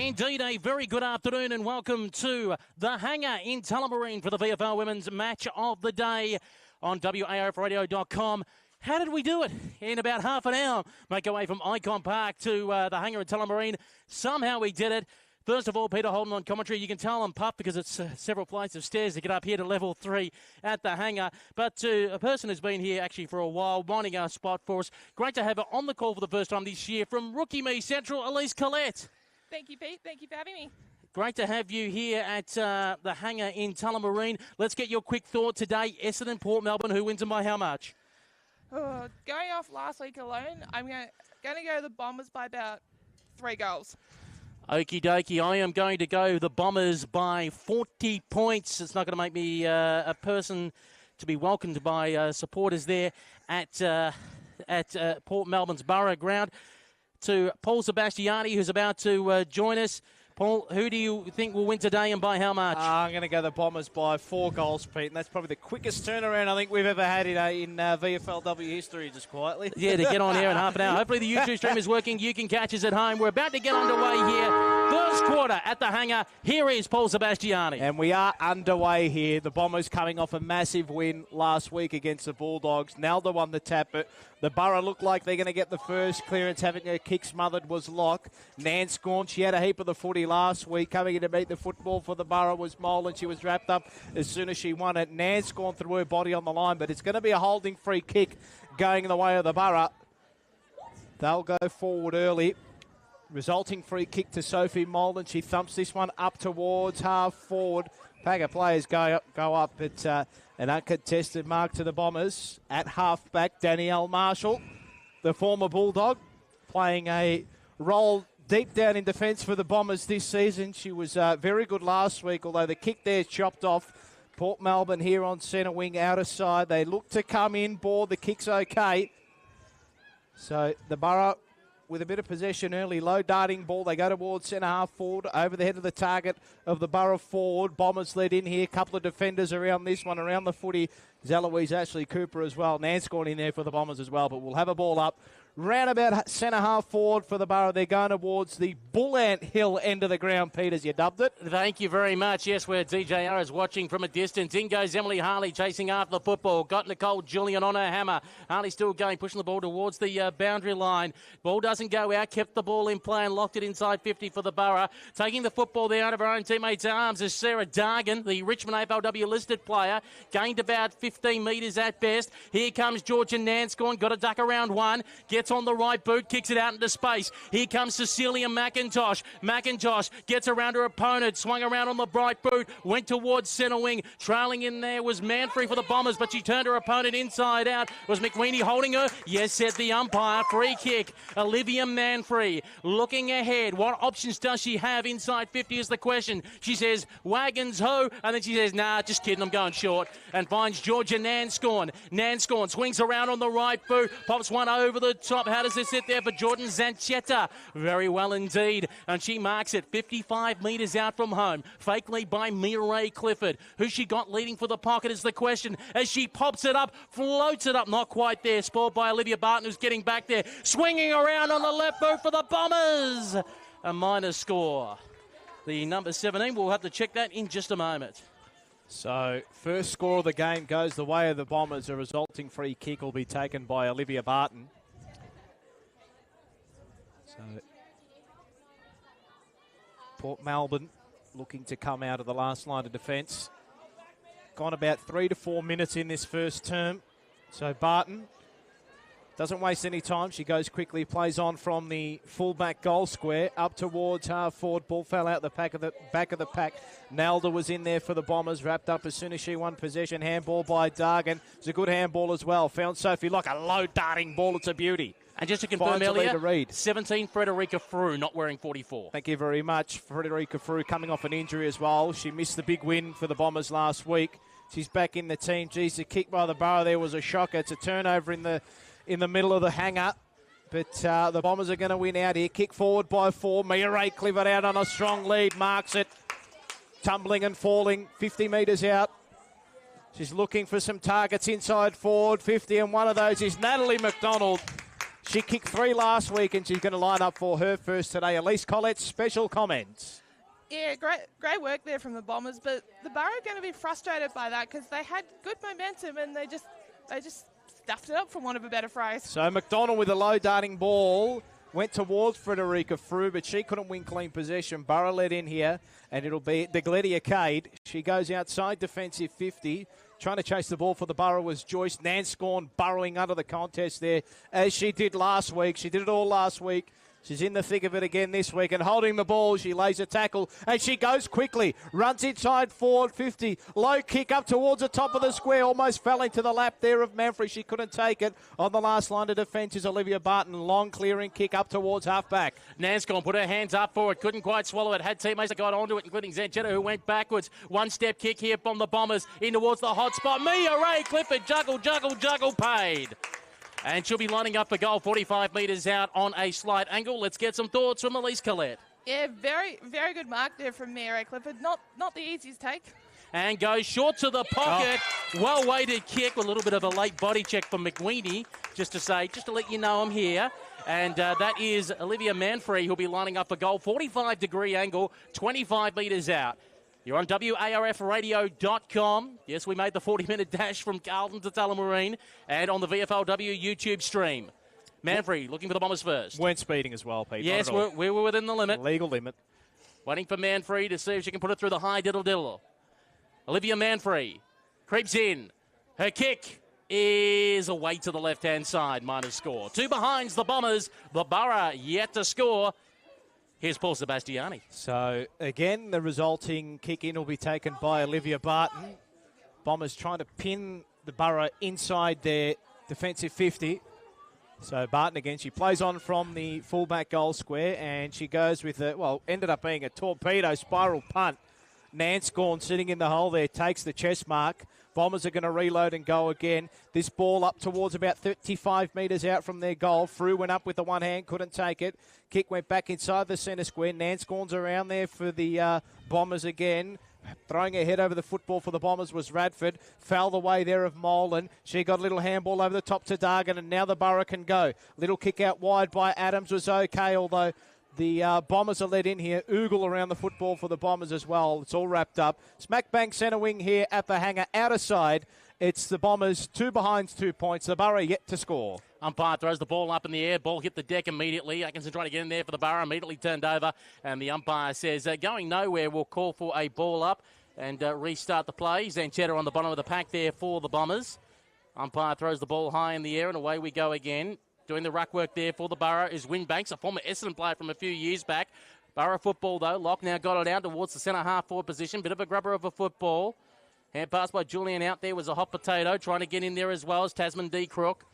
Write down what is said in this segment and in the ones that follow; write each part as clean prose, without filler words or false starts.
Indeed, a very good afternoon and welcome to the hangar in Tullamarine for the VFL Women's Match of the Day on WARFradio.com. How did we do it? In about half an hour, make our way from Icon Park to the hangar in Tullamarine. Somehow we did it. First of all, Peter Holden on commentary. You can tell I'm puffed because it's several flights of stairs to get up here to level 3 at the hangar. But to a person who's been here actually for a while, minding our spot for us, great to have her on the call for the first time this year from Rookie Me Central, Elise Collette. Thank you, Pete. Thank you for having me. Great to have you here at the hangar in Tullamarine. Let's get your quick thought today. Essendon, Port Melbourne, who wins and by how much? Going off last week alone, I'm going to go the Bombers by about 3 goals. Okie dokie, I am going to go the Bombers by 40 points. It's not going to make me a person to be welcomed by supporters there at Port Melbourne's Borough Ground. To Paul Sebastiani, who's about to join us. Paul, who do you think will win today and by how much? I'm going to go the Bombers by 4 goals, Pete, and that's probably the quickest turnaround I think we've ever had in VFLW history, just quietly. Yeah, to get on here in half an hour. Hopefully the YouTube stream is working. You can catch us at home. We're about to get underway here. First quarter at the hangar. Here is Paul Sebastiani. And we are underway here. The Bombers coming off a massive win last week against the Bulldogs. Nelda won the tap, but the Borough looked like they're going to get the first clearance. Having her kick smothered was Locke. Nance Scorn, she had a heap of the footy last week. Coming in to meet the football for the Borough was Mole, and she was wrapped up as soon as she won it. Nance Scorn threw her body on the line, but it's going to be a holding free kick going in the way of the Borough. They'll go forward early. Resulting free kick to Sophie Molden. She thumps this one up towards half forward. Pack of players go up. It's an uncontested mark to the Bombers. At half back, Danielle Marshall, the former Bulldog, playing a role deep down in defence for the Bombers this season. She was very good last week, although the kick there chopped off. Port Melbourne here on centre wing, outer side. They look to come in, board. The kick's okay. So the Borough with a bit of possession early, low darting ball. They go towards centre half forward, over the head of the target of the Borough forward. Bombers led in here, couple of defenders around this one, around the footy. Eloise Ashley Cooper as well. Nance gone in there for the Bombers as well, but we'll have a ball up. Round about centre half forward for the Borough. They're going towards the Bull Ant Hill end of the ground, Pete, as you dubbed it. Thank you very much. Yes, where DJR is watching from a distance. In goes Emily Harley chasing after the football. Got Nicole Julian on her hammer. Harley still going, pushing the ball towards the boundary line. Ball doesn't go out. Kept the ball in play and locked it inside 50 for the Borough. Taking the football there out of her own teammates' arms is Sarah Dargan, the Richmond AFLW listed player. Gained about 15 metres at best. Here comes Georgia Nanscorn. Got a duck around one. Gets on the right boot, kicks it out into space. Here comes Cecilia McIntosh. McIntosh gets around her opponent, swung around on the right boot, went towards centre wing. Trailing in there was Manfrey for the Bombers, but she turned her opponent inside out. Was McWeeny holding her? Yes, said the umpire. Free kick. Olivia Manfrey looking ahead. What options does she have inside 50 is the question. She says, wagons ho, and then she says, nah, just kidding, I'm going short. And finds Georgia Nanscorn. Nanscorn swings around on the right boot, pops one over the top. How does it sit there for Jordan Zanchetta? Very well indeed. And she marks it 55 metres out from home. Fake lead by Mireille Clifford. Who she got leading for the pocket is the question. As she pops it up, floats it up. Not quite there. Spoiled by Olivia Barton, who's getting back there. Swinging around on the left boot for the Bombers. A minor score. The number 17, we'll have to check that in just a moment. So, first score of the game goes the way of the Bombers. A resulting free kick will be taken by Olivia Barton. So, Port Melbourne looking to come out of the last line of defence. Gone about 3 to 4 minutes in this first term. So Barton doesn't waste any time. She goes quickly, plays on from the fullback goal square up towards half forward. Ball fell out the back of the pack. Nalda was in there for the Bombers, wrapped up as soon as she won possession. Handball by Dargan. It's a good handball as well. Found Sophie Locke, a low darting ball. It's a beauty. And just to confirm earlier, 17, Frederica Frew, not wearing 44. Thank you very much. Frederica Frew coming off an injury as well. She missed the big win for the Bombers last week. She's back in the team. Geez, the kick by the Borough there was a shocker. It's a turnover in the middle of the hangar. But the Bombers are going to win out here. Kick forward by 4. Mireille Clifford out on a strong lead. Marks it. Tumbling and falling 50 metres out. She's looking for some targets inside forward 50, and one of those is Natalie McDonald. She kicked 3 last week, and she's going to line up for her first today. Elise Collette, special comments. Yeah, great work there from the Bombers, but the Borough are going to be frustrated by that because they had good momentum and they just stuffed it up, for want of a better phrase. So McDonald with a low darting ball went towards Frederica Frew, but she couldn't win clean possession. Borough let in here, and it'll be the Gledia Cade. She goes outside defensive 50. Trying to chase the ball for the Borough was Joyce Nanscorn, burrowing under the contest there, as she did last week. She did it all last week. She's in the thick of it again this week, and holding the ball, she lays a tackle, and she goes quickly, runs inside forward 50, low kick up towards the top of the square, almost fell into the lap there of Manfrey. She couldn't take it. On the last line of defence is Olivia Barton, long clearing kick up towards half-back. Nanscombe put her hands up for it, couldn't quite swallow it, had teammates that got onto it, including Zanchetta, who went backwards. One-step kick here from the Bombers, in towards the hot spot. Mia Ray Clifford, juggle, paid. And she'll be lining up for goal 45 metres out on a slight angle. Let's get some thoughts from Elise Collette. Yeah, very, very good mark there from Mia Clifford. Not the easiest take. And goes short to the pocket. Well-weighted kick, with a little bit of a late body check from McWeeny, just to let you know I'm here. And that is Olivia Manfrey, who'll be lining up for goal 45-degree angle, 25 metres out. You're on WARFradio.com. Yes, we made the 40-minute dash from Carlton to Tullamarine, and on the VFLW YouTube stream. Manfrey looking for the Bombers first. Weren't speeding as well, Pete. Yes, we were within the limit. Legal limit. Waiting for Manfrey to see if she can put it through the high diddle-diddle. Olivia Manfrey creeps in. Her kick is away to the left-hand side, minus score. 2 behinds the Bombers. The Borough yet to score. Here's Paul Sebastiani. So, again, the resulting kick-in will be taken by Olivia Barton. Bombers trying to pin the Borough inside their defensive 50. So, Barton again, she plays on from the fullback goal square, and she goes with ended up being a torpedo spiral punt. Nanscorn sitting in the hole there, takes the chest mark. Bombers are going to reload and go again. This ball up towards about 35 metres out from their goal. Frew went up with the one hand, couldn't take it. Kick went back inside the centre square. Nanscorn's around there for the Bombers again. Throwing her head over the football for the Bombers was Radford. Fouled away there of Molan. She got a little handball over the top to Dargan, and now the Borough can go. Little kick out wide by Adams was okay, although the Bombers are let in here. Oogle around the football for the Bombers as well. It's all wrapped up. Smack bang centre wing here at the hanger. Outer side, it's the Bombers 2 behinds, 2 points. The Borough yet to score. Umpire throws the ball up in the air. Ball hit the deck immediately. Atkinson trying to get in there for the Borough. Immediately turned over. And the umpire says, going nowhere, we'll call for a ball up and restart the play. Zanchetta on the bottom of the pack there for the Bombers. Umpire throws the ball high in the air, and away we go again. Doing the ruck work there for the Borough is Winbanks, a former Essendon player from a few years back. Borough football, though. Locke now got it out towards the centre half forward position. Bit of a grubber of a football. Hand pass by Julian out there was a hot potato. Trying to get in there as well as Tasman D. Crook.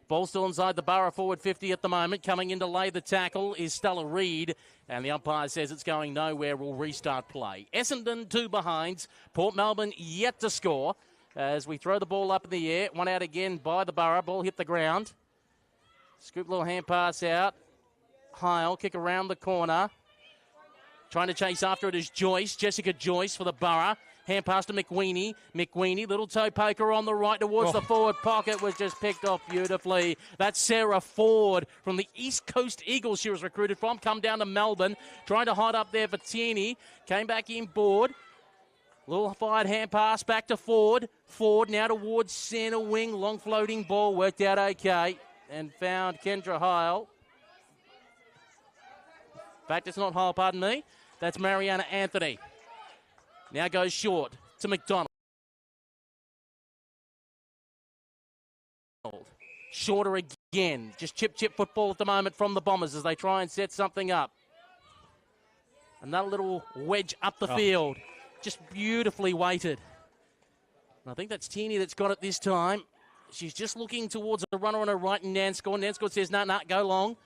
Ball still inside the Borough forward 50 at the moment. Coming in to lay the tackle is Stella Reid. And the umpire says it's going nowhere. We'll restart play. Essendon 2 behinds. Port Melbourne yet to score. As we throw the ball up in the air. One out again by the Borough. Ball hit the ground. Scoop little hand pass out. Heil, kick around the corner. Trying to chase after it is Joyce. Jessica Joyce for the Borough. Hand pass to McWeeny. McWeeny, little toe poker on the right towards the forward pocket, was just picked off beautifully. That's Sarah Ford from the East Coast Eagles she was recruited from. Come down to Melbourne. Trying to hide up there for Tierney. Came back inboard. Little fired hand pass back to Ford. Ford now towards centre wing. Long floating ball. Worked out okay. And found Kendra Heil. In fact, it's not Heil, pardon me. That's Mariana Anthony. Now goes short to McDonald. Shorter again. Just chip football at the moment from the Bombers as they try and set something up. Another little wedge up the field. Just beautifully weighted. And I think that's Tierney that's got it this time. She's just looking towards the runner on her right and Nanscorn. Nanscorn says, no, go long.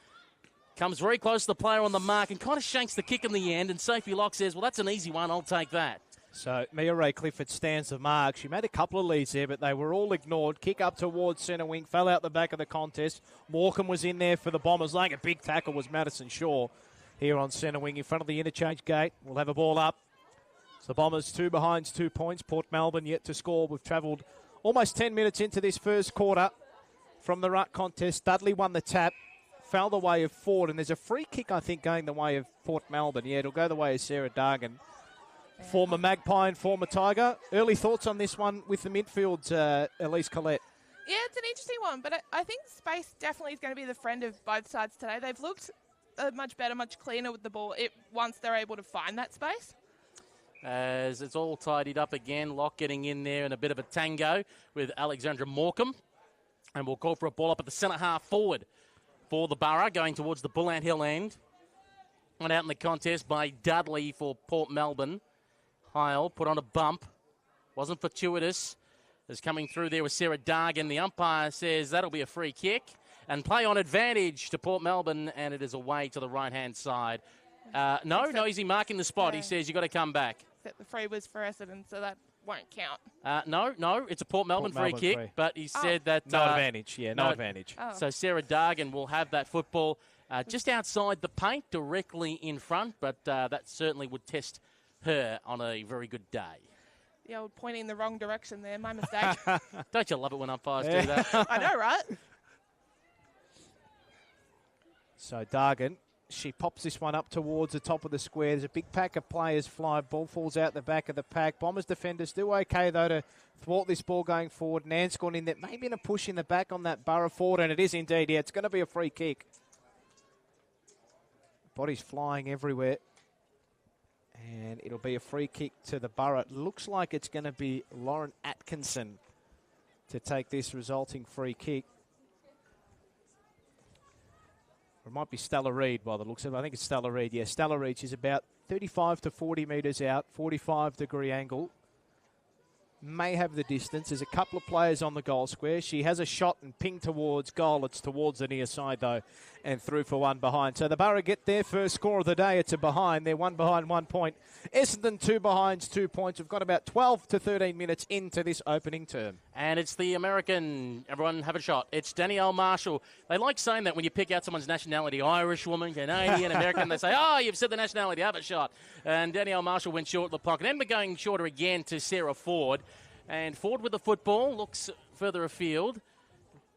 Comes very close to the player on the mark and kind of shanks the kick in the end. And Sophie Locke says, well, that's an easy one. I'll take that. So Mia Ray Clifford stands the mark. She made a couple of leads there, but they were all ignored. Kick up towards centre wing. Fell out the back of the contest. Morecambe was in there for the Bombers. Laying a big tackle was Madison Shaw here on centre wing in front of the interchange gate. We'll have a ball up. So the Bombers 2 behinds, 2 points. Port Melbourne yet to score. We've travelled almost 10 minutes into this first quarter from the ruck contest. Dudley won the tap. fell the way of Ford, and there's a free kick, I think, going the way of Port Melbourne. Yeah, it'll go the way of Sarah Dargan. Former Magpie and former Tiger. Early thoughts on this one with the midfield, Elise Collette? Yeah, it's an interesting one, but I think space definitely is going to be the friend of both sides today. They've looked much better, much cleaner with the ball once they're able to find that space. As it's all tidied up again, Locke getting in there in a bit of a tango with Alexandra Morecambe. And we'll call for a ball up at the centre half forward for the Borough, going towards the Bullant Hill end. Went out in the contest by Dudley for Port Melbourne. Heil put on a bump. Wasn't fortuitous. Is coming through there with Sarah Dargan. The umpire says that'll be a free kick. And play on advantage to Port Melbourne, and it is away to the right-hand side. No, he's marking the spot. He says you've got to come back. Except the free was for Essendon, so that won't count. No, it's a Port Melbourne free kick, but he said that... No advantage, no advantage. Oh. So Sarah Dargan will have that football just outside the paint, directly in front, but that certainly would test her on a very good day. The old pointing in the wrong direction there, my mistake. Don't you love it when umpires do that? I know, right? So Dargan, she pops this one up towards the top of the square. There's a big pack of players fly. Ball falls out the back of the pack. Bombers defenders do okay, though, to thwart this ball going forward. Nance gone in there, maybe in a push in the back on that Borough forward, and it is indeed. Yeah, it's going to be a free kick. Bodies flying everywhere. And it'll be a free kick to the Borough. It looks like it's going to be Lauren Atkinson to take this resulting free kick. Or it might be Stella Reid by the looks of it. I think it's Stella Reid. Yeah, Stella Reid. She's about 35 to 40 metres out, 45-degree angle. May have the distance. There's a couple of players on the goal square. She has a shot and ping towards goal. It's towards the near side, though, and through for one behind. So the Borough get their first score of the day. It's a behind. They're one behind 1 point. Essendon 2 behinds, 2 points. We've got about 12 to 13 minutes into this opening term. And it's the American. Everyone have a shot. It's Danielle Marshall. They like saying that when you pick out someone's nationality, Irish woman, Canadian, American, they say, oh, you've said the nationality, have a shot. And Danielle Marshall went short of the pocket. And we're going shorter again to Sarah Ford. And Ford with the football, looks further afield.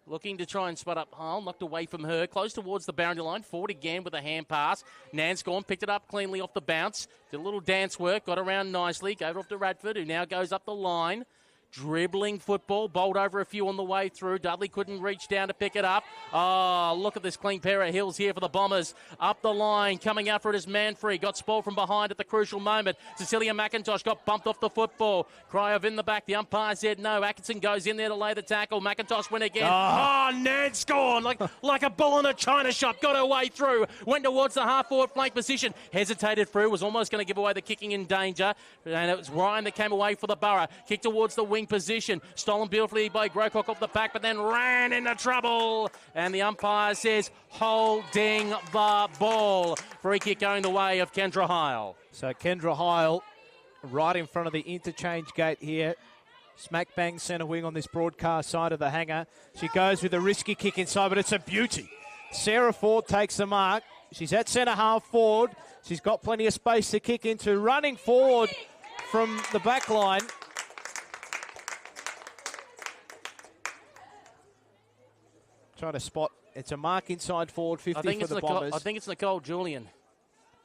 Looking to try and spot up Hull, knocked away from her, close towards the boundary line. Ford again with a hand pass. Nance gone, picked it up cleanly off the bounce. Did a little dance work, got around nicely. Gave it off to Radford, who now goes up the line. Dribbling football, bowled over a few on the way through. Dudley couldn't reach down to pick it up. Oh, look at this clean pair of heels here for the Bombers. Up the line, coming out for it is Manfrey. Got spoiled from behind at the crucial moment. Cecilia McIntosh got bumped off the football. Cryer in the back. The umpire said no. Atkinson goes in there to lay the tackle. McIntosh went again. Nance gone like a bull in a china shop. Got her way through. Went towards the half-forward flank position. Hesitated through. Was almost going to give away the kicking in danger. And it was Ryan that came away for the Borough. Kicked towards the wing position. Stolen beautifully by Grocock off the back, but then ran into trouble. And the umpire says holding the ball. Free kick going the way of Kendra Heil. So Kendra Heil right in front of the interchange gate here. Smack bang centre wing on this broadcast side of the hanger. She goes with a risky kick inside, but it's a beauty. Sarah Ford takes the mark. She's at centre half forward. She's got plenty of space to kick into. Running forward from the back line. Trying to spot. It's a mark inside forward 50 for the Bombers. I think it's Nicole Julian.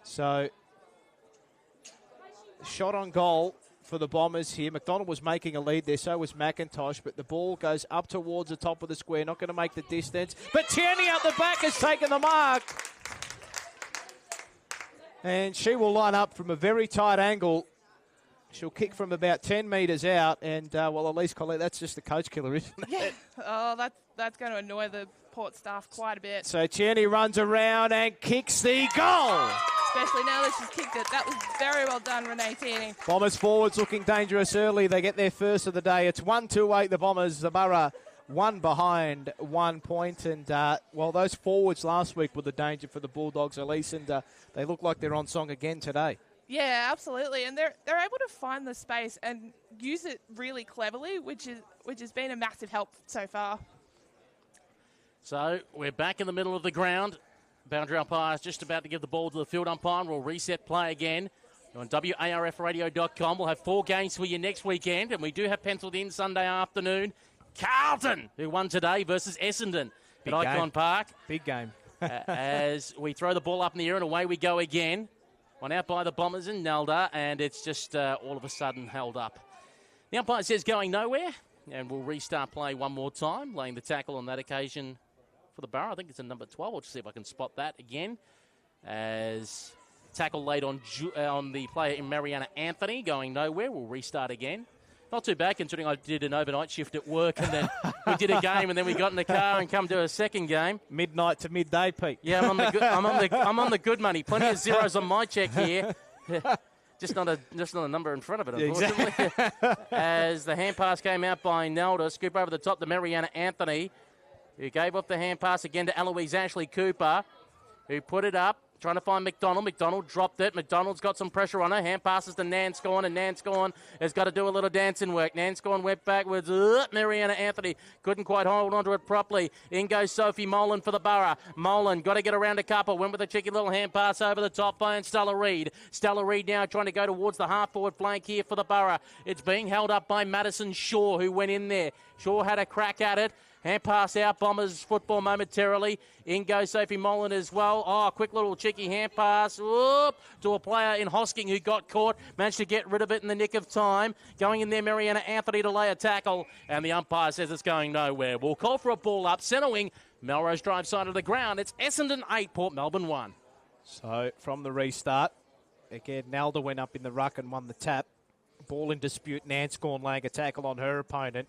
So, shot on goal for the Bombers here. McDonald was making a lead there, so was McIntosh, but the ball goes up towards the top of the square. Not going to make the distance. But Tierney out the back has taken the mark. And she will line up from a very tight angle. She'll kick from about 10 metres out. And, Elise Collette, that's just the coach killer, isn't it? Yeah. Oh, that's going to annoy the Port staff quite a bit. So Tierney runs around and kicks the goal. Especially now that she's kicked it. That was very well done, Renee Tierney. Bombers forwards looking dangerous early. They get their first of the day. It's 1-2-8, the Bombers. The Borough 1 behind 1 point. And, those forwards last week were the danger for the Bulldogs, Elise, and they look like they're on song again today. Yeah, absolutely. And they're able to find the space and use it really cleverly, which has been a massive help so far. So we're back in the middle of the ground. Boundary umpire is just about to give the ball to the field umpire. We'll reset play again. On WARFradio.com, we'll have 4 games for you next weekend, and we do have penciled in Sunday afternoon. Carlton, who won today, versus Essendon at Icon Park. Big game. as we throw the ball up in the air and away we go again. One out by the Bombers and Nelda, and it's just all of a sudden held up. The umpire says going nowhere, and we'll restart play one more time, laying the tackle on that occasion for the Borough. I think it's a number 12. I'll just see if I can spot that again. As tackle laid on the player in Mariana Anthony, going nowhere. We'll restart again. Not too bad, considering I did an overnight shift at work, and then we did a game, and then we got in the car and come to a second game. Midnight to midday, Pete. Yeah, I'm on the good money. Plenty of zeros on my check here. Just not a number in front of it, unfortunately. Exactly. As the hand pass came out by Nelda, scoop over the top to Mariana Anthony, who gave up the hand pass again to Eloise Ashley Cooper, who put it up. Trying to find McDonald. McDonald dropped it. McDonald's got some pressure on her. Hand passes to Nanscorn, and Nanscorn has got to do a little dancing work. Nanscorn went backwards. Mariana Anthony couldn't quite hold onto it properly. In goes Sophie Molan for the Borough. Molan got to get around a couple. Went with a cheeky little hand pass over the top by Stella Reid. Stella Reid now trying to go towards the half-forward flank here for the Borough. It's being held up by Madison Shaw, who went in there. Shaw had a crack at it. Hand pass out, Bombers football momentarily. In goes Sophie Molan as well. Oh, quick little cheeky hand pass to a player in Hosking who got caught. Managed to get rid of it in the nick of time. Going in there, Mariana Anthony to lay a tackle. And the umpire says it's going nowhere. We'll call for a ball up. Centre wing, Melrose Drive side of the ground. It's Essendon 8, Port Melbourne 1. So from the restart, again, Nelda went up in the ruck and won the tap. Ball in dispute. Nanscorn laying a tackle on her opponent.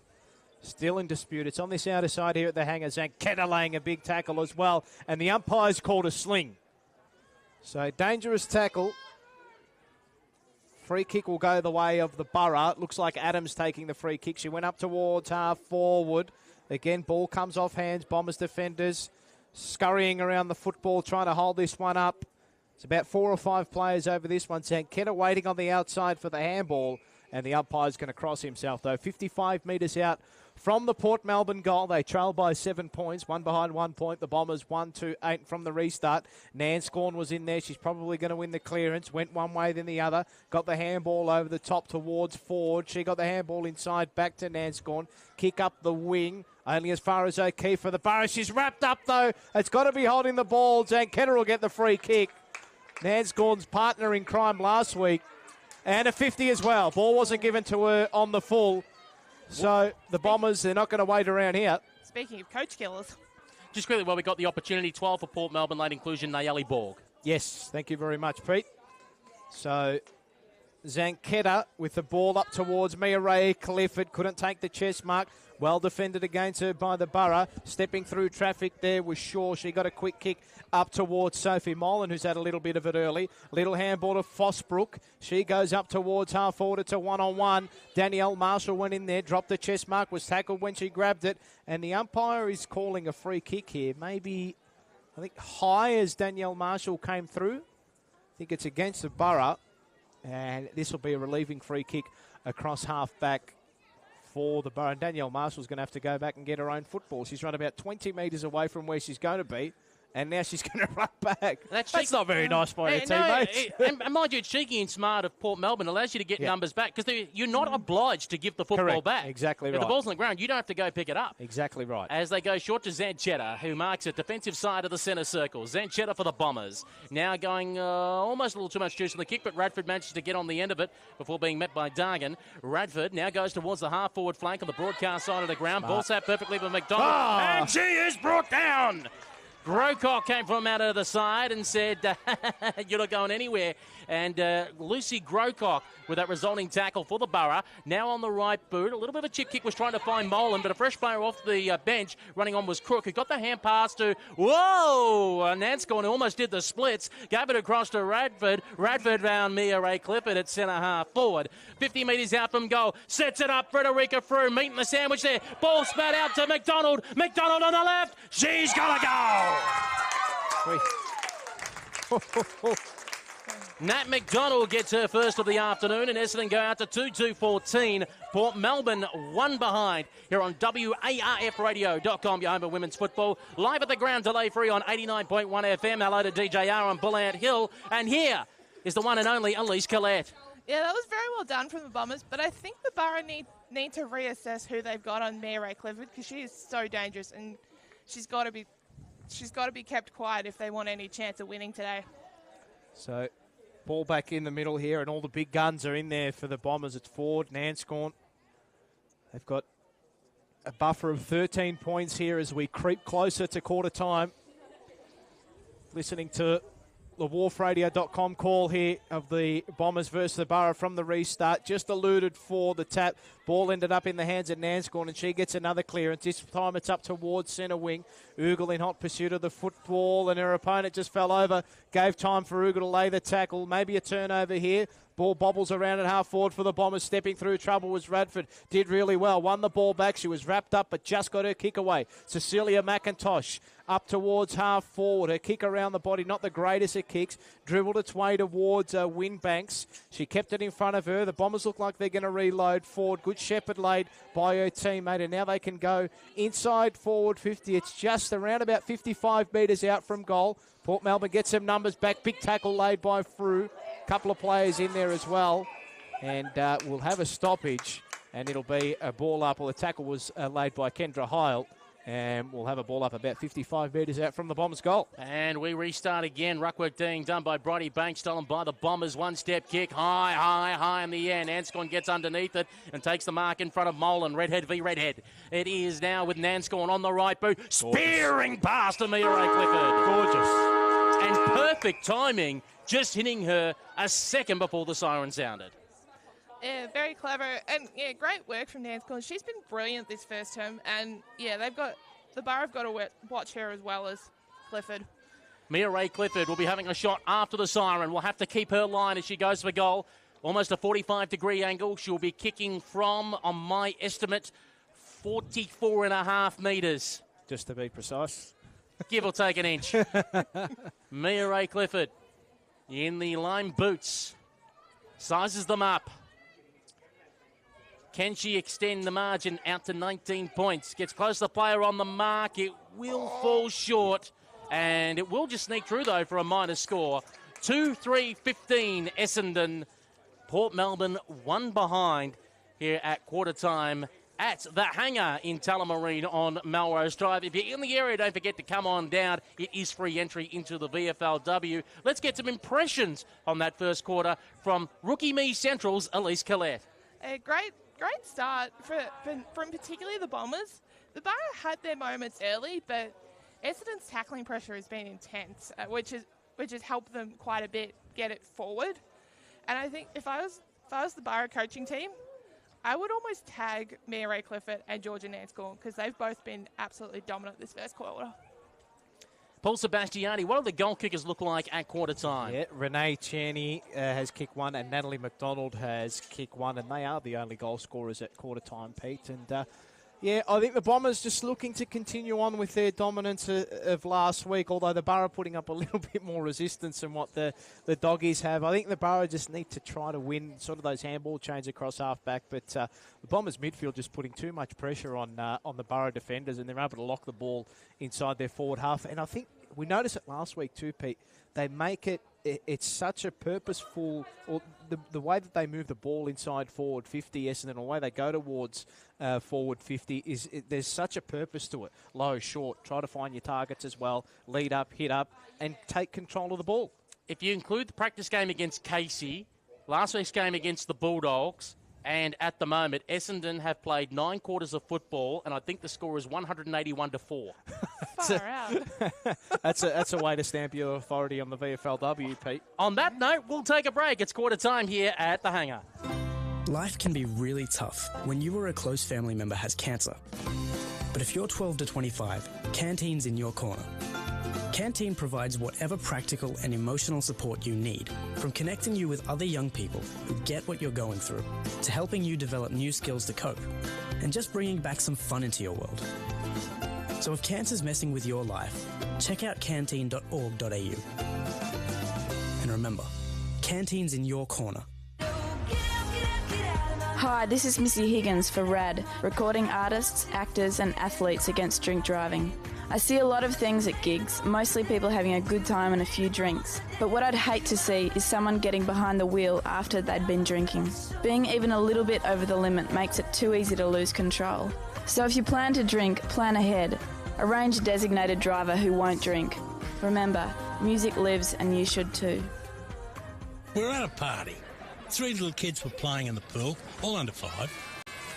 Still in dispute. It's on this outer side here at the hanger. Zanketta laying a big tackle as well. And the umpire's called a sling. So dangerous tackle. Free kick will go the way of the Borough. It looks like Adams taking the free kick. She went up towards half forward. Again, ball comes off hands. Bombers defenders scurrying around the football, trying to hold this one up. It's about 4 or 5 players over this one. Zanketta waiting on the outside for the handball. And the umpire's going to cross himself, though. 55 metres out from the Port Melbourne goal. They trail by 7 points, one behind 1 point. The Bombers 1-2-8 from the restart. Nanscorn was in there. She's probably going to win the clearance. Went one way, then the other. Got the handball over the top towards Ford. She got the handball inside, back to Nanscorn. Kick up the wing. Only as far as O'Keefe for the Borough. She's wrapped up, though. It's got to be holding the ball. Zanketta will get the free kick. Nanscorn's partner in crime last week. And a 50 as well. Ball wasn't given to her on the full. So the Bombers, they're not going to wait around here. Speaking of coach killers. Just quickly, we got the opportunity, 12 for Port Melbourne, late inclusion, Nayeli Borg. Yes, thank you very much, Pete. So Zanketta with the ball up towards Mia Ray Clifford. Couldn't take the chest mark. Well defended against her by the Borough. Stepping through traffic there was Shaw. She got a quick kick up towards Sophie Molan, who's had a little bit of it early. Little handball to Fossbrook. She goes up towards half forward. It's a one-on-one. Danielle Marshall went in there, dropped the chest mark, was tackled when she grabbed it. And the umpire is calling a free kick here. Maybe, I think, high as Danielle Marshall came through. I think it's against the Borough. And this will be a relieving free kick across half-back for the Borough. And Danielle Marshall's going to have to go back and get her own football. She's run about 20 metres away from where she's going to be, and now she's going to run back. That's not very nice by her teammates. And mind you, it's cheeky and smart of Port Melbourne. Allows you to get numbers back because you're not obliged to give the football back. Exactly right. If the ball's on the ground, you don't have to go pick it up. Exactly right. As they go short to Zanchetta, who marks it defensive side of the centre circle. Zanchetta for the Bombers. Now going almost a little too much juice on the kick, but Radford manages to get on the end of it before being met by Dargan. Radford now goes towards the half-forward flank on the broadcast side of the ground. Ball sat perfectly for McDonald. And she is brought down. Grocock came from out of the side and said, you're not going anywhere. And Lucy Grocock with that resulting tackle for the Borough. Now on the right boot. A little bit of a chip kick was trying to find Molan, but a fresh player off the bench running on was Crook, who got the hand pass to, Nanscorn, who almost did the splits. Gave it across to Radford. Radford found Mia Ray Clifford at centre half forward. 50 metres out from goal. Sets it up. Frederica Frew meeting the sandwich there. Ball spat out to McDonald. McDonald on the left. She's got to go. Nat McDonald gets her first of the afternoon, and Essendon go out to 2-2-14. Port Melbourne 1 behind here on WARFradio.com, your home of women's football. Live at the ground, delay free on 89.1 FM. Hello to DJR on Bull Ant Hill. And here is the one and only Elise Collette. Yeah, that was very well done from the Bombers, but I think the Borough need to reassess who they've got on Mia Ray Clifford because she is so dangerous and she's got to be she's got to be kept quiet if they want any chance of winning today. So, ball back in the middle here, and all the big guns are in there for the Bombers. It's Ford, Nanscorn. They've got a buffer of 13 points here as we creep closer to quarter time. Listening to the WharfRadio.com call here of the Bombers versus the Borough from the restart. Just alluded for the tap. Ball ended up in the hands of Nanscorn, and she gets another clearance. This time it's up towards centre wing. Ugle in hot pursuit of the football, and her opponent just fell over. Gave time for Ugle to lay the tackle. Maybe a turnover here. Ball bobbles around at half forward for the Bombers. Stepping through trouble was Radford. Did really well. Won the ball back. She was wrapped up, but just got her kick away. Cecilia McIntosh up towards half forward. Her kick around the body, not the greatest at kicks. Dribbled its way towards Winbanks. She kept it in front of her. The Bombers look like they're going to reload forward. Good shepherd laid by her teammate, and now they can go inside forward 50. It's just around about 55 metres out from goal. Port Melbourne gets some numbers back. Big tackle laid by Frew. Couple of players in there as well. And we'll have a stoppage, and it'll be a ball up. Well, the tackle was laid by Kendra Heil. And we'll have a ball up about 55 metres out from the Bombers' goal. And we restart again. Ruck work being done by Brodie Banks, stolen by the Bombers. One-step kick, high in the air. Nanscorn gets underneath it and takes the mark in front of Molan. Redhead v Redhead. It is now with Nanscorn on the right boot, spearing past Amira Clifford. Gorgeous. And perfect timing, just hitting her a second before the siren sounded. Yeah, very clever. And, yeah, great work from Nanscorn. She's been brilliant this first term. And, yeah, the Borough have got to watch her as well as Clifford. Mia Ray Clifford will be having a shot after the siren. We'll have to keep her line as she goes for goal. Almost a 45-degree angle. She'll be kicking from, on my estimate, 44.5 metres. Just to be precise. Give or take an inch. Mia Ray Clifford in the lime boots. Sizes them up. Can she extend the margin out to 19 points? Gets close to the player on the mark. It will fall short. And it will just sneak through, though, for a minor score. 2-3-15 Essendon. Port Melbourne one behind here at quarter time at the Hangar in Tullamarine on Melrose Drive. If you're in the area, don't forget to come on down. It is free entry into the VFLW. Let's get some impressions on that first quarter from Rookie Me Central's Elise Collette. A great start from particularly the Bombers. The Borough had their moments early, but Essendon's tackling pressure has been intense, which has helped them quite a bit get it forward. And I think if I was the Borough coaching team, I would almost tag Mia Ray Clifford and Georgia Nanscorn because they've both been absolutely dominant this first quarter. Paul Sebastiani, what do the goal kickers look like at quarter time? Yeah, Renee Chaney has kicked one, and Natalie McDonald has kicked one, and they are the only goal scorers at quarter time, Pete. And yeah, I think the Bombers just looking to continue on with their dominance of last week, although the Borough putting up a little bit more resistance than what the Doggies have. I think the Borough just need to try to win sort of those handball chains across half-back, but the Bombers midfield just putting too much pressure on the Borough defenders, and they're able to lock the ball inside their forward half. And I think we noticed it last week too, Pete. They make it's such a purposeful, or the way that they move the ball inside forward 50, Essendon, the way they go towards forward 50, there's such a purpose to it. Low, short, try to find your targets as well, lead up, hit up, and take control of the ball. If you include the practice game against Casey, last week's game against the Bulldogs, and at the moment, Essendon have played 9 quarters of football, and I think the score is 181-4. Far out. That's a way to stamp your authority on the VFLW, Pete. On that note, we'll take a break. It's quarter time here at the Hangar. Life can be really tough when you or a close family member has cancer. But if you're 12 to 25, Canteen's in your corner. Canteen provides whatever practical and emotional support you need, from connecting you with other young people who get what you're going through, to helping you develop new skills to cope, and just bringing back some fun into your world. So if cancer's messing with your life, check out canteen.org.au. And remember, Canteen's in your corner. Hi, this is Missy Higgins for RAD, recording artists, actors and athletes against drink driving. I see a lot of things at gigs, mostly people having a good time and a few drinks. But what I'd hate to see is someone getting behind the wheel after they'd been drinking. Being even a little bit over the limit makes it too easy to lose control. So if you plan to drink, plan ahead. Arrange a designated driver who won't drink. Remember, music lives and you should too. We're at a party. 3 little kids were playing in the pool, all under 5.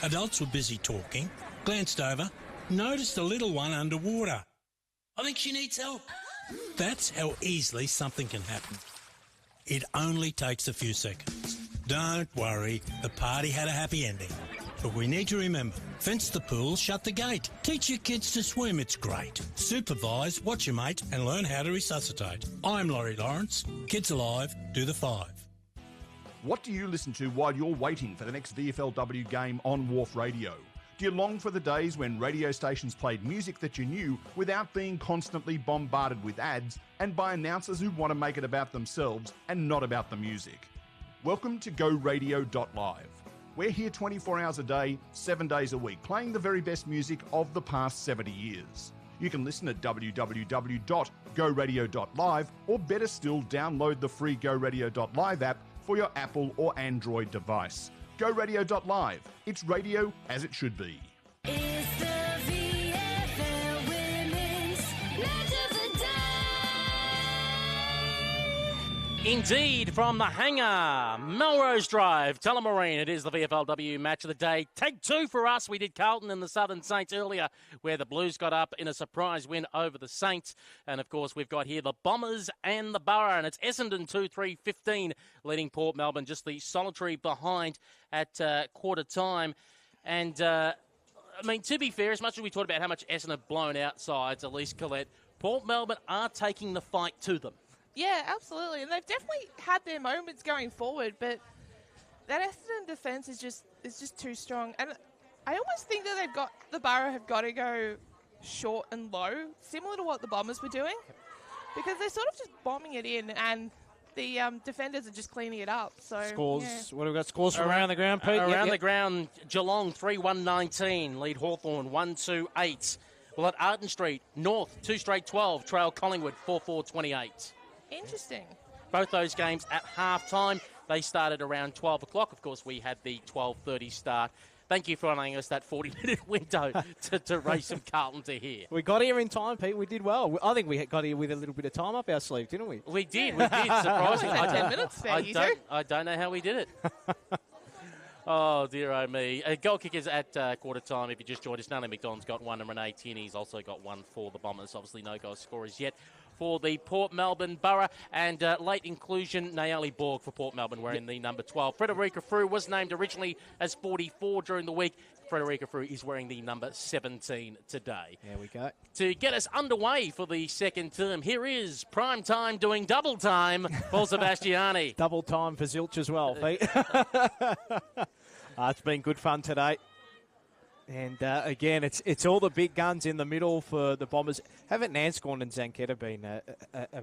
Adults were busy talking, glanced over, noticed a little one underwater. I think she needs help. That's how easily something can happen. It only takes a few seconds. Don't worry, the party had a happy ending. But we need to remember, fence the pool, shut the gate. Teach your kids to swim, it's great. Supervise, watch your mate, and learn how to resuscitate. I'm Laurie Lawrence. Kids Alive, do the 5. What do you listen to while you're waiting for the next VFLW game on Wharf Radio? Do you long for the days when radio stations played music that you knew without being constantly bombarded with ads and by announcers who want to make it about themselves and not about the music? Welcome to GoRadio.live. We're here 24 hours a day, 7 days a week, playing the very best music of the past 70 years. You can listen at www.goradio.live, or better still, download the free GoRadio.live app for your Apple or Android device. GoRadio.live. It's radio as it should be. It's the VFL Women's Match of the Day. Indeed, from the hangar, Melrose Drive, Tullamarine, it is the VFLW Match of the Day. Take 2 for us. We did Carlton and the Southern Saints earlier, where the Blues got up in a surprise win over the Saints. And, of course, we've got here the Bombers and the Borough, and it's Essendon 2-3-15 leading Port Melbourne, just the solitary behind at quarter time. And, I mean, to be fair, as much as we talked about how much Essendon have blown out sides, Elise Collette, Port Melbourne are taking the fight to them. Yeah, absolutely. And they've definitely had their moments going forward, but that Essendon defence is just too strong. And I almost think that the Borough have got to go short and low, similar to what the Bombers were doing, because they're sort of just bombing it in, and the defenders are just cleaning it up. So Scores. yeah. What have we got? Scores from around the ground, Pete? Around the ground, Geelong 3-1-19, lead Hawthorn 1-2-8. Well, at Arden Street, North 2 straight 12, trail Collingwood 4-4-28. Interesting. Both those games at half-time. They started around 12 o'clock. Of course, we had the 12:30 start. Thank you for allowing us that 40-minute window to race from Carlton to here. We got here in time, Pete. We did well. I think we got here with a little bit of time up our sleeve, didn't we? We did, surprisingly. Only 10 minutes there, I don't know how we did it. Oh, dear, oh me. Goal kickers at quarter time. If you just joined us, Nellie McDonald's got 1 and Renee Tierney's also got 1 for the Bombers. Obviously, no goal scorers yet for the Port Melbourne Borough. And late inclusion, Naomi Borg for Port Melbourne wearing the number 12. Frederica Frew was named originally as 44 during the week. Frederica Frew is wearing the number 17 today. There we go. To get us underway for the second term, here is Prime Time doing double time, Paul Sebastiani. Double time for Zilch as well, Pete. It's been good fun today. And again, it's all the big guns in the middle for the Bombers. Haven't Nanscorn and Zanchetta been a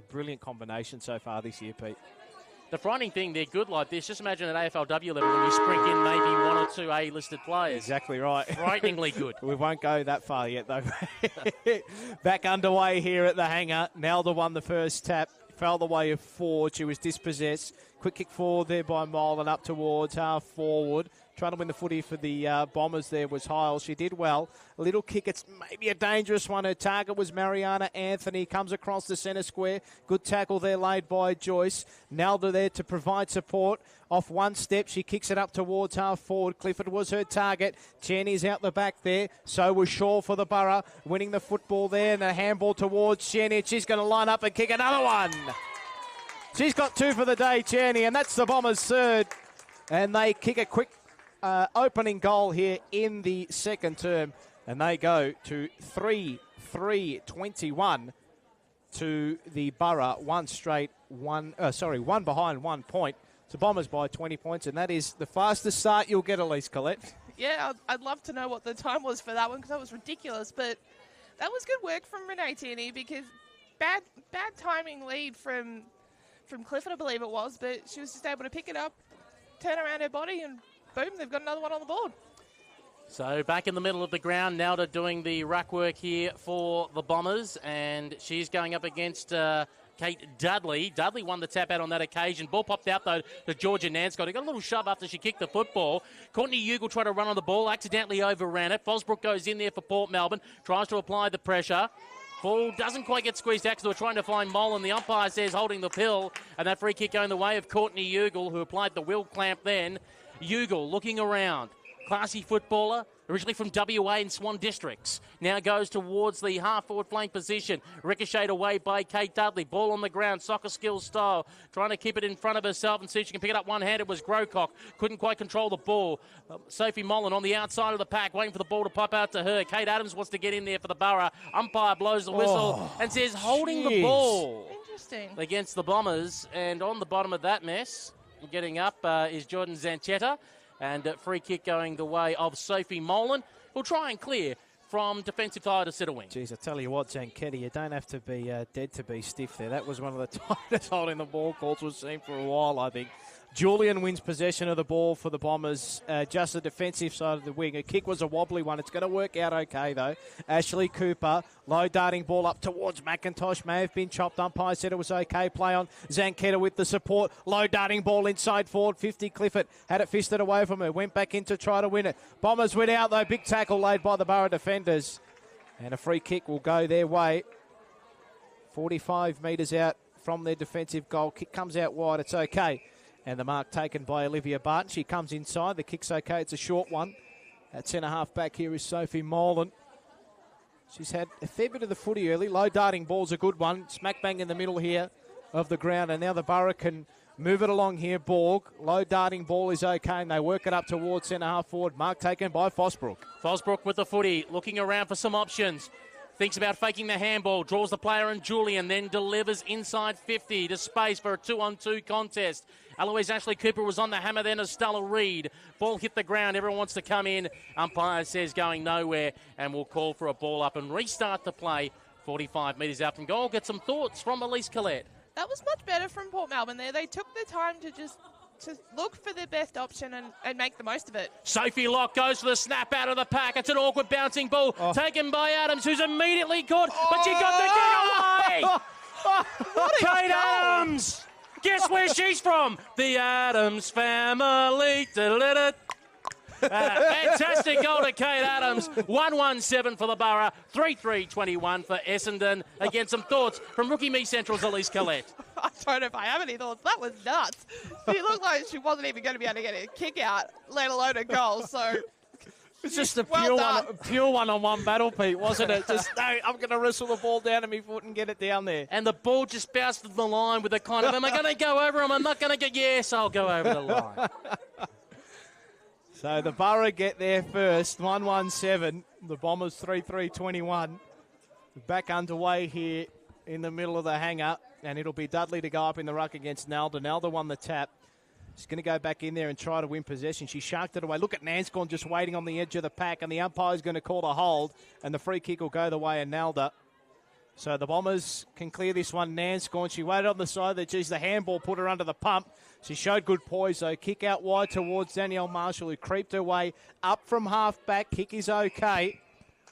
brilliant combination so far this year, Pete? The frightening thing, they're good like this. Just imagine at AFLW level when you sprinkle in maybe 1 or 2 A-listed players. Exactly right. Frighteningly good. We won't go that far yet, though. Back underway here at the hangar. Nelda won the first tap. Fell the way of forward. She was dispossessed. Quick kick forward there by Mole and up towards half forward. Trying to win the footy for the Bombers there was Hiles. She did well. A little kick. It's maybe a dangerous one. Her target was Mariana Anthony. Comes across the centre square. Good tackle there laid by Joyce. Nelda there to provide support. Off one step. She kicks it up towards half forward. Clifford was her target. Cheney's out the back there. So was Shaw for the Borough. Winning the football there. And a handball towards Cheney. She's going to line up and kick another one. She's got 2 for the day, Cheney. And that's the Bombers' third. And they kick a quick opening goal here in the second term, and they go to 3-3-21 to the Borough. One behind 1 point. So Bombers by 20 points, and that is the fastest start you'll get, Elise Collette. Yeah, I'd love to know what the time was for that one, because that was ridiculous. But that was good work from Renee Tierney, because bad timing lead from Clifford, I believe it was, but she was just able to pick it up, turn around her body, and boom, they've got another one on the board. So back in the middle of the ground, Nelda doing the ruck work here for the Bombers, and she's going up against Kate Dudley. Dudley won the tap out on that occasion. Ball popped out, though, to Georgia Nanscott. He got a little shove after she kicked the football. Courtney Ugle tried to run on the ball, accidentally overran it. Fosbrook goes in there for Port Melbourne, tries to apply the pressure. Ball doesn't quite get squeezed out because they were trying to find Molan. The umpire says holding the pill, and that free kick going the way of Courtney Ugle, who applied the wheel clamp then. Ugle looking around. Classy footballer, originally from WA and Swan Districts. Now goes towards the half-forward flank position. Ricocheted away by Kate Dudley. Ball on the ground, soccer skills style. Trying to keep it in front of herself and see if she can pick it up one-handed was Grocock. Couldn't quite control the ball. Sophie Molan on the outside of the pack, waiting for the ball to pop out to her. Kate Adams wants to get in there for the Borough. Umpire blows the whistle and says holding the ball. Interesting. Against the Bombers. And on the bottom of that mess, getting up is Jordan Zanchetta. And free kick going the way of Sophie Molan. We'll try and clear from defensive side to centre wing. Jeez, I tell you what, Zanchetti, you don't have to be dead to be stiff there. That was one of the tightest holding the ball calls we've seen for a while, I think. Julian wins possession of the ball for the Bombers, just the defensive side of the wing. A kick was a wobbly one. It's going to work out okay, though. Ashley Cooper, low darting ball up towards McIntosh. May have been chopped. Umpire said it was okay. Play on Zanchetta with the support. Low darting ball inside forward. 50 Clifford had it fisted away from her. Went back in to try to win it. Bombers went out, though. Big tackle laid by the Borough defenders. And a free kick will go their way. 45 metres out from their defensive goal. Kick comes out wide. It's okay. And the mark taken by Olivia Barton. She comes inside. The kick's okay. It's a short one. At centre-half back here is Sophie Molan. She's had a fair bit of the footy early. Low darting ball's a good one. Smack bang in the middle here of the ground. And now the Borough can move it along here. Borg. Low darting ball is okay. And they work it up towards centre-half forward. Mark taken by Fosbrook. Fosbrook with the footy. Looking around for some options. Thinks about faking the handball, draws the player in Julian, then delivers inside 50 to space for a 2-on-2 contest. Eloise Ashley Cooper was on the hammer then as Stella Reid. Ball hit the ground, everyone wants to come in. Umpire says going nowhere and will call for a ball up and restart the play 45 metres out from goal. Get some thoughts from Elise Collette. That was much better from Port Melbourne there. They took the time to just look for the best option and make the most of it. Sophie Locke goes for the snap out of the pack. It's an awkward bouncing ball taken by Adams, who's immediately caught, but she got the get away! Kate Adams! Guess where she's from? The Adams family. Fantastic goal to Kate Adams. 1-1-7 for the Borough. 3-3-21 for Essendon. Again, some thoughts from Rookie Me Central's Elise Collette. I don't know if I have any thoughts. That was nuts. She looked like she wasn't even going to be able to get a kick out, let alone a goal. So it's just a well pure one-on-one battle, Pete, wasn't it? Just, no, I'm going to wrestle the ball down to my foot and get it down there. And the ball just bounced to the line with a kind of, am I going to go over him? I'm not going to go, yes, I'll go over the line. So the Borough get there first, 1-1-7. The Bombers 3-3-21. Back underway here in the middle of the hangar. And it'll be Dudley to go up in the ruck against Nalda. Nalda won the tap. She's going to go back in there and try to win possession. She sharked it away. Look at Nanscorn just waiting on the edge of the pack. And the umpire's going to call a hold. And the free kick will go the way of Nalda. So the Bombers can clear this one. Nanscorn, she waited on the side. The handball put her under the pump. She showed good poise, though. Kick out wide towards Danielle Marshall, who creeped her way up from half-back. Kick is okay.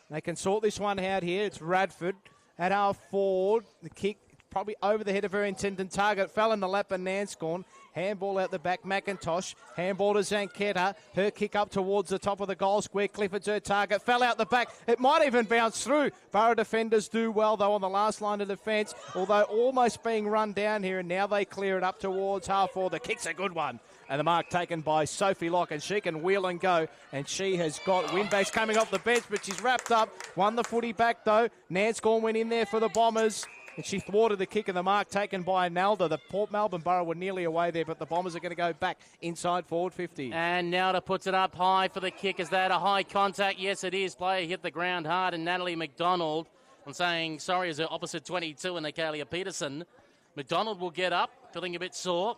They can sort this one out here. It's Radford at half forward. The kick probably over the head of her intended target. Fell in the lap of Nanscorn. Handball out the back, McIntosh. Handball to Zanchetta. Her kick up towards the top of the goal square. Clifford's her target. Fell out the back. It might even bounce through. Borough defenders do well, though, on the last line of defence, although almost being run down here, and now they clear it up towards half forward. The kick's a good one. And the mark taken by Sophie Locke, and she can wheel and go. And she has got Winbacks coming off the bench, but she's wrapped up. Won the footy back, though. Nanscorn went in there for the Bombers. And she thwarted the kick, and the mark taken by Nalda. The Port Melbourne Borough were nearly away there, but the Bombers are going to go back inside forward 50. And Nalda puts it up high for the kick. Is that a high contact? Yes, it is. Player hit the ground hard, and Natalie McDonald, I'm saying sorry, is her opposite 22 in Natalia Peterson. McDonald will get up, feeling a bit sore.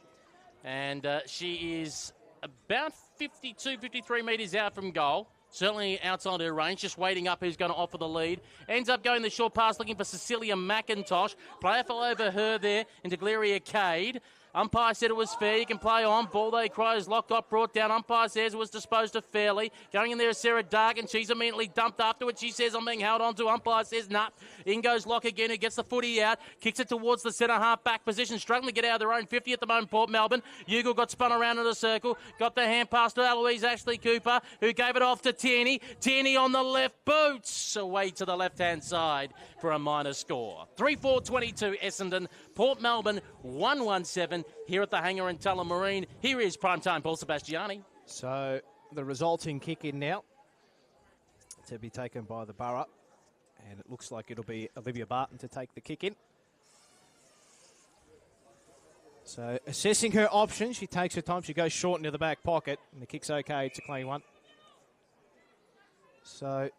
And she is about 52, 53 metres out from goal. Certainly outside her range, just waiting up who's going to offer the lead. Ends up going the short pass, looking for Cecilia McIntosh. Player fell over her there into Gloria Cade. Umpire said it was fair. You can play on. Ball they cries. Locked up, brought down. Umpire says it was disposed of fairly. Going in there is Sarah Dargan. She's immediately dumped afterwards. She says, I'm being held on to. Umpire says, nah. In goes Lock again, who gets the footy out. Kicks it towards the centre half back position. Struggling to get out of their own 50 at the moment, Port Melbourne. Ugle got spun around in a circle. Got the hand pass to Eloise Ashley Cooper, who gave it off to Tierney. Tierney on the left, boots away to the left-hand side for a minor score. 3-4-22 Essendon. Port Melbourne 1-1-7 here at the hangar in Tullamarine. Here is primetime Paul Sebastiani. So the resulting kick in now to be taken by the Borough. And it looks like it'll be Olivia Barton to take the kick in. So assessing her options, she takes her time. She goes short into the back pocket. And the kick's okay. It's a clean one. So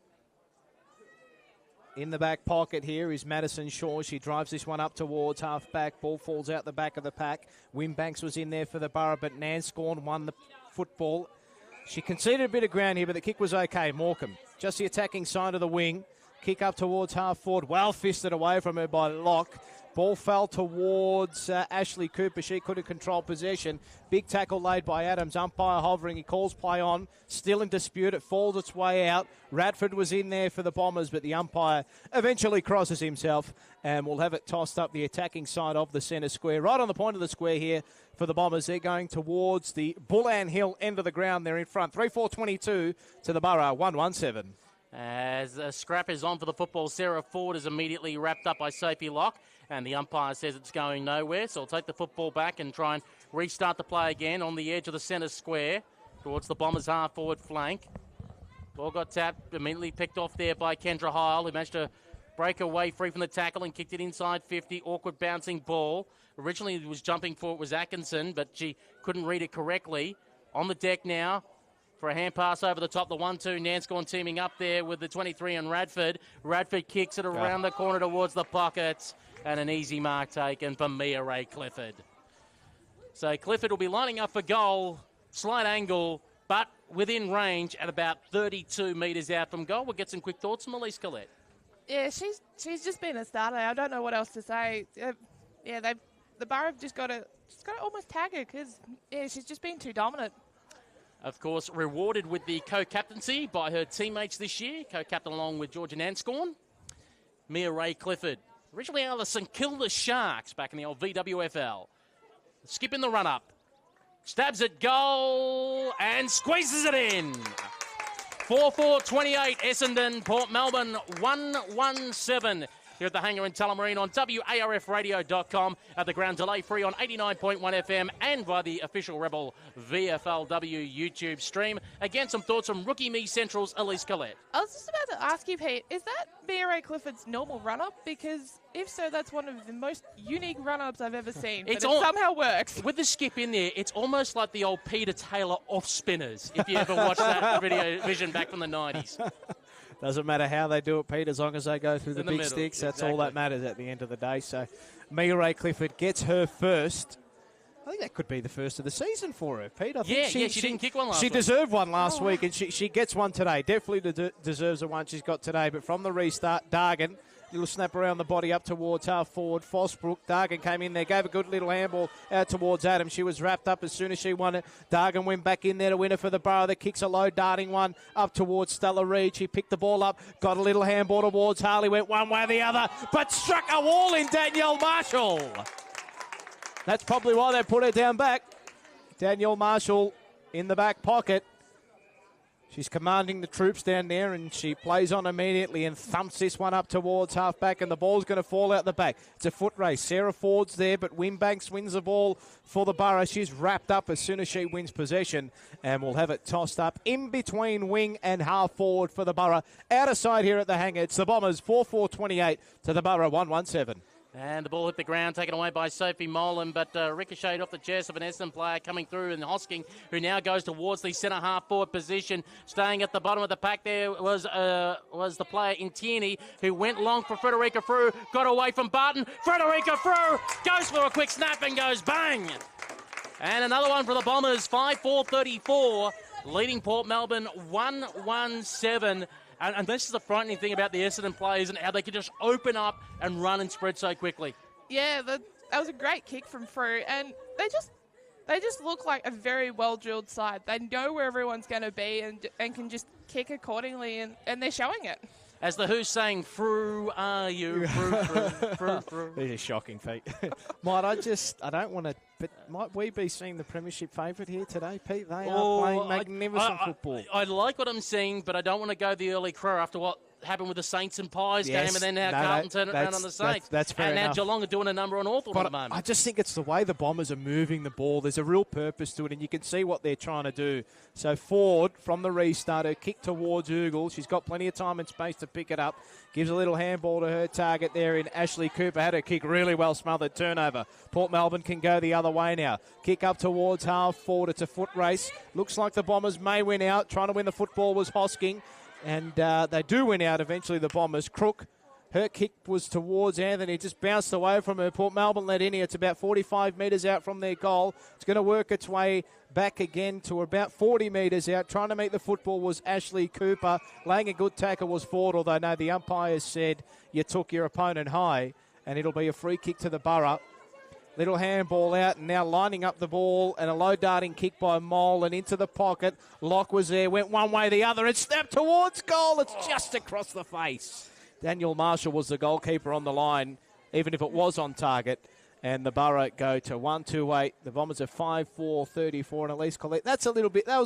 in the back pocket here is Madison Shaw. She drives this one up towards half-back. Ball falls out the back of the pack. Wimbanks was in there for the Borough, but Nanscorn won the football. She conceded a bit of ground here, but the kick was okay. Morecambe, just the attacking side of the wing. Kick up towards half-forward. Well fisted away from her by Locke. Ball fell towards Ashley Cooper. She couldn't control possession. Big tackle laid by Adams. Umpire hovering. He calls play on. Still in dispute. It falls its way out. Radford was in there for the Bombers, but the umpire eventually crosses himself and will have it tossed up the attacking side of the centre square. Right on the point of the square here for the Bombers. They're going towards the Bullan Hill end of the ground. They're in front. 3-4-22 to the Borough. 1-1-7. As a scrap is on for the football, Sarah Ford is immediately wrapped up by Sophie Locke, and the umpire says it's going nowhere, so I'll take the football back and try and restart the play again on the edge of the centre square towards the Bombers' half-forward flank. Ball got tapped, immediately picked off there by Kendra Heil, who managed to break away free from the tackle and kicked it inside 50. Awkward bouncing ball. Originally was jumping for it was Atkinson, but she couldn't read it correctly. On the deck now for a hand pass over the top. The 1-2, Nanscorn teaming up there with the 23 and Radford. Radford kicks it around the corner towards the pockets, and an easy mark taken for Mia Ray Clifford. So Clifford will be lining up for goal, slight angle, but within range at about 32 metres out from goal. We'll get some quick thoughts from Elise Collette. Yeah, she's just been a starter. I don't know what else to say. The Borough have just got to almost tag her because she's just been too dominant. Of course, rewarded with the co-captaincy by her teammates this year, co-captain along with Georgia Nanscorn. Mia Ray Clifford, originally out of the St Kilda Sharks back in the old VWFL. Skipping the run-up, stabs at goal and squeezes it in. 4-4-28, Essendon, Port Melbourne 1-1-7. Here at the hangar in Tullamarine on WARFradio.com at the ground delay free on 89.1 FM and via the official Rebel VFLW YouTube stream. Again, some thoughts from Rookie Me Central's Elise Collette. I was just about to ask you, Pete, is that Mia Ray Clifford's normal run-up? Because if so, that's one of the most unique run-ups I've ever seen. But it somehow works. With the skip in there, it's almost like the old Peter Taylor off-spinners, if you ever watched that vision back from the 90s. Doesn't matter how they do it, Pete, as long as they go through the big middle. sticks. That's Exactly. all that matters at the end of the day. So Mia Ray Clifford gets her first. I think that could be the first of the season for her, Pete. I think she didn't kick one last She week. deserved one last week, and she gets one today. Definitely deserves the one she's got today. But from the restart, Dargan, little snap around the body up towards half forward. Fosbrook. Dargan came in there, gave a good little handball out towards Adam. She was wrapped up as soon as she won it. Dargan went back in there to win it for the Borough. The kicks a low darting one up towards Stella Reid. She picked the ball up, got a little handball towards Harley, went one way or the other, but struck a wall in Danielle Marshall. That's probably why they put her down back. Danielle Marshall in the back pocket. She's commanding the troops down there, and she plays on immediately and thumps this one up towards half-back, and the ball's going to fall out the back. It's a foot race. Sarah Ford's there, but Wimbanks wins the ball for the Borough. She's wrapped up as soon as she wins possession, and we'll have it tossed up in between wing and half-forward for the Borough. Out of sight here at the hangar. It's the Bombers, 4-4-28 to the Borough, 1-1-7. And the ball hit the ground, taken away by Sophie Molan, but ricocheted off the chest of an Essendon player coming through, and Hosking, who now goes towards the centre half-forward position. Staying at the bottom of the pack there was the player in Tierney, who went long for Frederica Frew, got away from Barton. Frederica Frew goes for a quick snap and goes bang! And another one for the Bombers, 5-4-34, leading Port Melbourne 1-1-7. And this is the frightening thing about the Essendon players and how they can just open up and run and spread so quickly. Yeah, was a great kick from Frew, and they just look like a very well-drilled side. They know where everyone's going to be and can just kick accordingly, and they're showing it. As the Who's saying, "Through are you?" Through. These are shocking feet. Mate, I don't want to, but might we be seeing the premiership favourite here today, Pete? They are playing magnificent football. I like what I'm seeing, but I don't want to go the early crow after what happened with the Saints and Pies game, and then now Carlton turn it around on the Saints. That's fair and enough. now Geelong are doing a number on Hawthorn at the moment. I just think it's the way the Bombers are moving the ball. There's a real purpose to it, and you can see what they're trying to do. So Ford, from the restart, her kick towards Ugle. She's got plenty of time and space to pick it up. Gives a little handball to her target there in Ashley Cooper. Had her kick really well smothered. Turnover. Port Melbourne can go the other way now. Kick up towards half forward. It's a foot race. Looks like the Bombers may win out. Trying to win the football was Hosking. And they do win out eventually, the Bombers. Crook, her kick was towards Anthony, just bounced away from her. Port Melbourne led in here. It's about 45 metres out from their goal. It's going to work its way back again to about 40 metres out. Trying to make the football was Ashley Cooper. Laying a good tackle was Ford, although no, the umpires said you took your opponent high. And it'll be a free kick to the Borough. Little handball out, and now lining up the ball, and a low darting kick by Mole, and into the pocket. Locke was there, went one way, the other, and snapped towards goal. It's just across the face. Daniel Marshall was the goalkeeper on the line, even if it was on target. And the Borough go to 1-2-8. The Bombers are 5-4-34, and at least Colette. That was a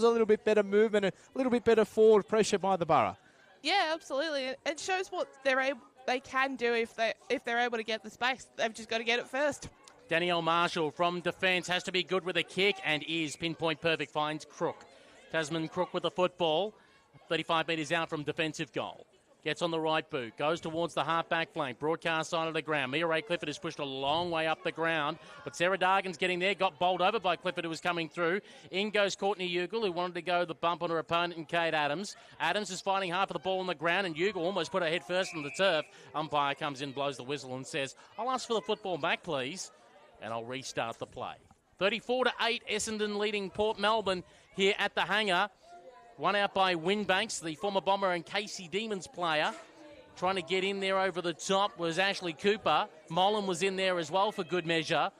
little bit better movement, a little bit better forward pressure by the Borough. Yeah, absolutely. It shows what they can do if they're able to get the space. They've just got to get it first. Danielle Marshall from defence has to be good with a kick and is pinpoint perfect, finds Crook. Tasman Crook with the football, 35 metres out from defensive goal. Gets on the right boot, goes towards the half-back flank, broadcast side of the ground. Mia Ray Clifford has pushed a long way up the ground, but Sarah Dargan's getting there, got bowled over by Clifford, who was coming through. In goes Courtney Ugle, who wanted to go the bump on her opponent, and Kate Adams. Adams is fighting half of the ball on the ground, and Ugle almost put her head first on the turf. Umpire comes in, blows the whistle, and says, "I'll ask for the football back, please, and I'll restart the play." 34-8, Essendon leading Port Melbourne here at the hangar. One out by Winbanks, the former Bomber and Casey Demons player. Trying to get in there over the top was Ashley Cooper. Molan was in there as well for good measure.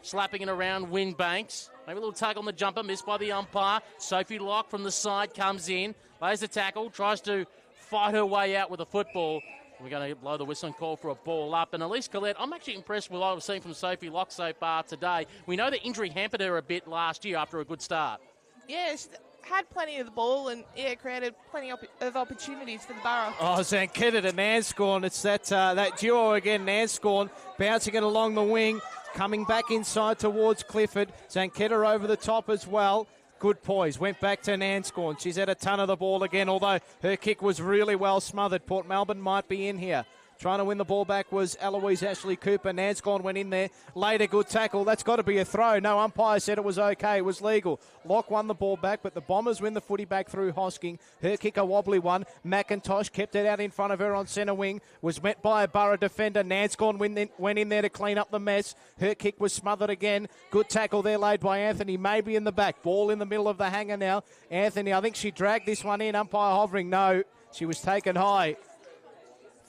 Slapping it around Winbanks. Maybe a little tug on the jumper, missed by the umpire. Sophie Locke from the side comes in, lays a tackle, tries to fight her way out with a football. We're going to blow the whistle and call for a ball up. And Elise Collette, I'm actually impressed with what I've seen from Sophie Locke so far today. We know the injury hampered her a bit last year after a good start. Yeah, she had plenty of the ball and created plenty of opportunities for the Borough. Oh, Zanketta to Nanscorn. It's that duo again. Nanscorn bouncing it along the wing, coming back inside towards Clifford. Zanketta over the top as well. Good poise. Went back to Nanscorn. She's had a ton of the ball again, although her kick was really well smothered. Port Melbourne might be in here. Trying to win the ball back was Eloise Ashley Cooper. Nanscorn went in there, laid a good tackle. That's got to be a throw. No, umpire said it was okay. It was legal. Locke won the ball back, but the Bombers win the footy back through Hosking. Her kick a wobbly one. McIntosh kept it out in front of her on centre wing. Was met by a Borough defender. Nanscorn went in there to clean up the mess. Her kick was smothered again. Good tackle there laid by Anthony. Maybe in the back. Ball in the middle of the hanger now. Anthony, I think she dragged this one in. Umpire hovering. No, she was taken high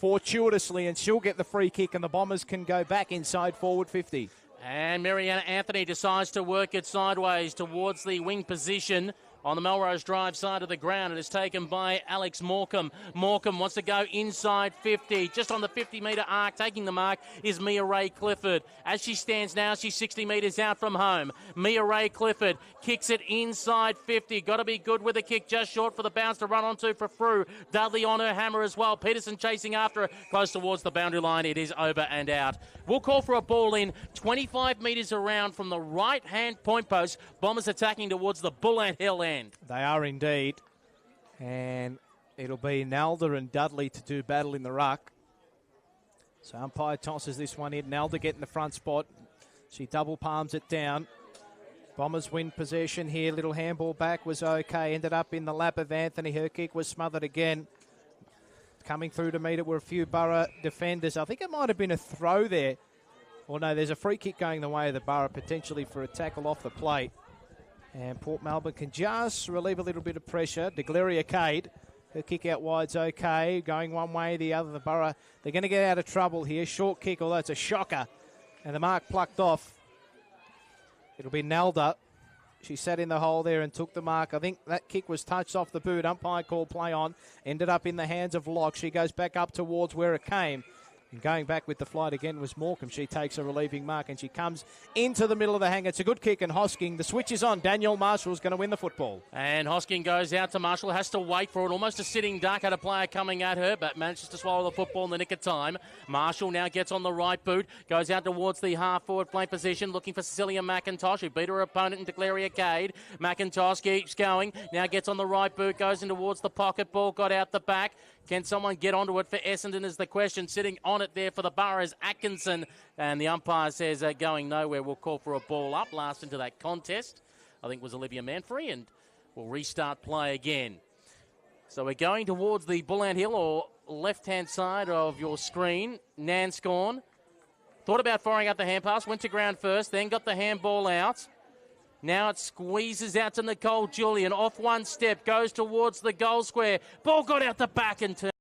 fortuitously, and she'll get the free kick, and the Bombers can go back inside forward 50. And Mariana Anthony decides to work it sideways towards the wing position on the Melrose Drive side of the ground. It is taken by Alex Morecambe. Morecambe wants to go inside 50. Just on the 50-metre arc, taking the mark, is Mia Ray Clifford. As she stands now, she's 60 metres out from home. Mia Ray Clifford kicks it inside 50. Got to be good with a kick, just short for the bounce to run onto for Frew. Dudley on her hammer as well. Peterson chasing after her, close towards the boundary line. It is over and out. We'll call for a ball in 25 metres around from the right-hand point post. Bombers attacking towards the Bull Ant Hill end. They are indeed. And it'll be Nalda and Dudley to do battle in the ruck. So umpire tosses this one in. Nalda getting the front spot. She double palms it down. Bombers win possession here. Little handball back was okay. Ended up in the lap of Anthony. Her kick was smothered again. Coming through to meet it were a few Borough defenders. I think it might have been a throw there. Or no, there's a free kick going the way of the Borough, potentially for a tackle off the plate. And Port Melbourne can just relieve a little bit of pressure. DeGleria Cade, her kick out wide's okay. Going one way, the other. The Borough, they're going to get out of trouble here. Short kick, although it's a shocker. And the mark plucked off. It'll be Nelda. She sat in the hole there and took the mark. I think that kick was touched off the boot. Umpire called play on. Ended up in the hands of Locke. She goes back up towards where it came. And going back with the flight again was Morecambe. She takes a relieving mark and she comes into the middle of the hang. It's a good kick, and Hosking, the switch is on. Daniel Marshall's going to win the football. And Hosking goes out to Marshall, has to wait for it. Almost a sitting duck, had a player coming at her, but manages to swallow the football in the nick of time. Marshall now gets on the right boot, goes out towards the half-forward flank position, looking for Cecilia McIntosh, who beat her opponent in Declaria Cade. McIntosh keeps going, now gets on the right boot, goes in towards the pocket ball, got out the back. Can someone get onto it for Essendon is the question. Sitting on it there for the Borough is Atkinson. And the umpire says going nowhere. We'll call for a ball up. Last into that contest, I think, was Olivia Manfrey. And we'll restart play again. So we're going towards the Bullant Hill or left-hand side of your screen. Nanscorn thought about firing up the hand pass. Went to ground first. Then got the handball out. Now it squeezes out to Nicole Julian. Off one step, goes towards the goal square. Ball got out the back and turned.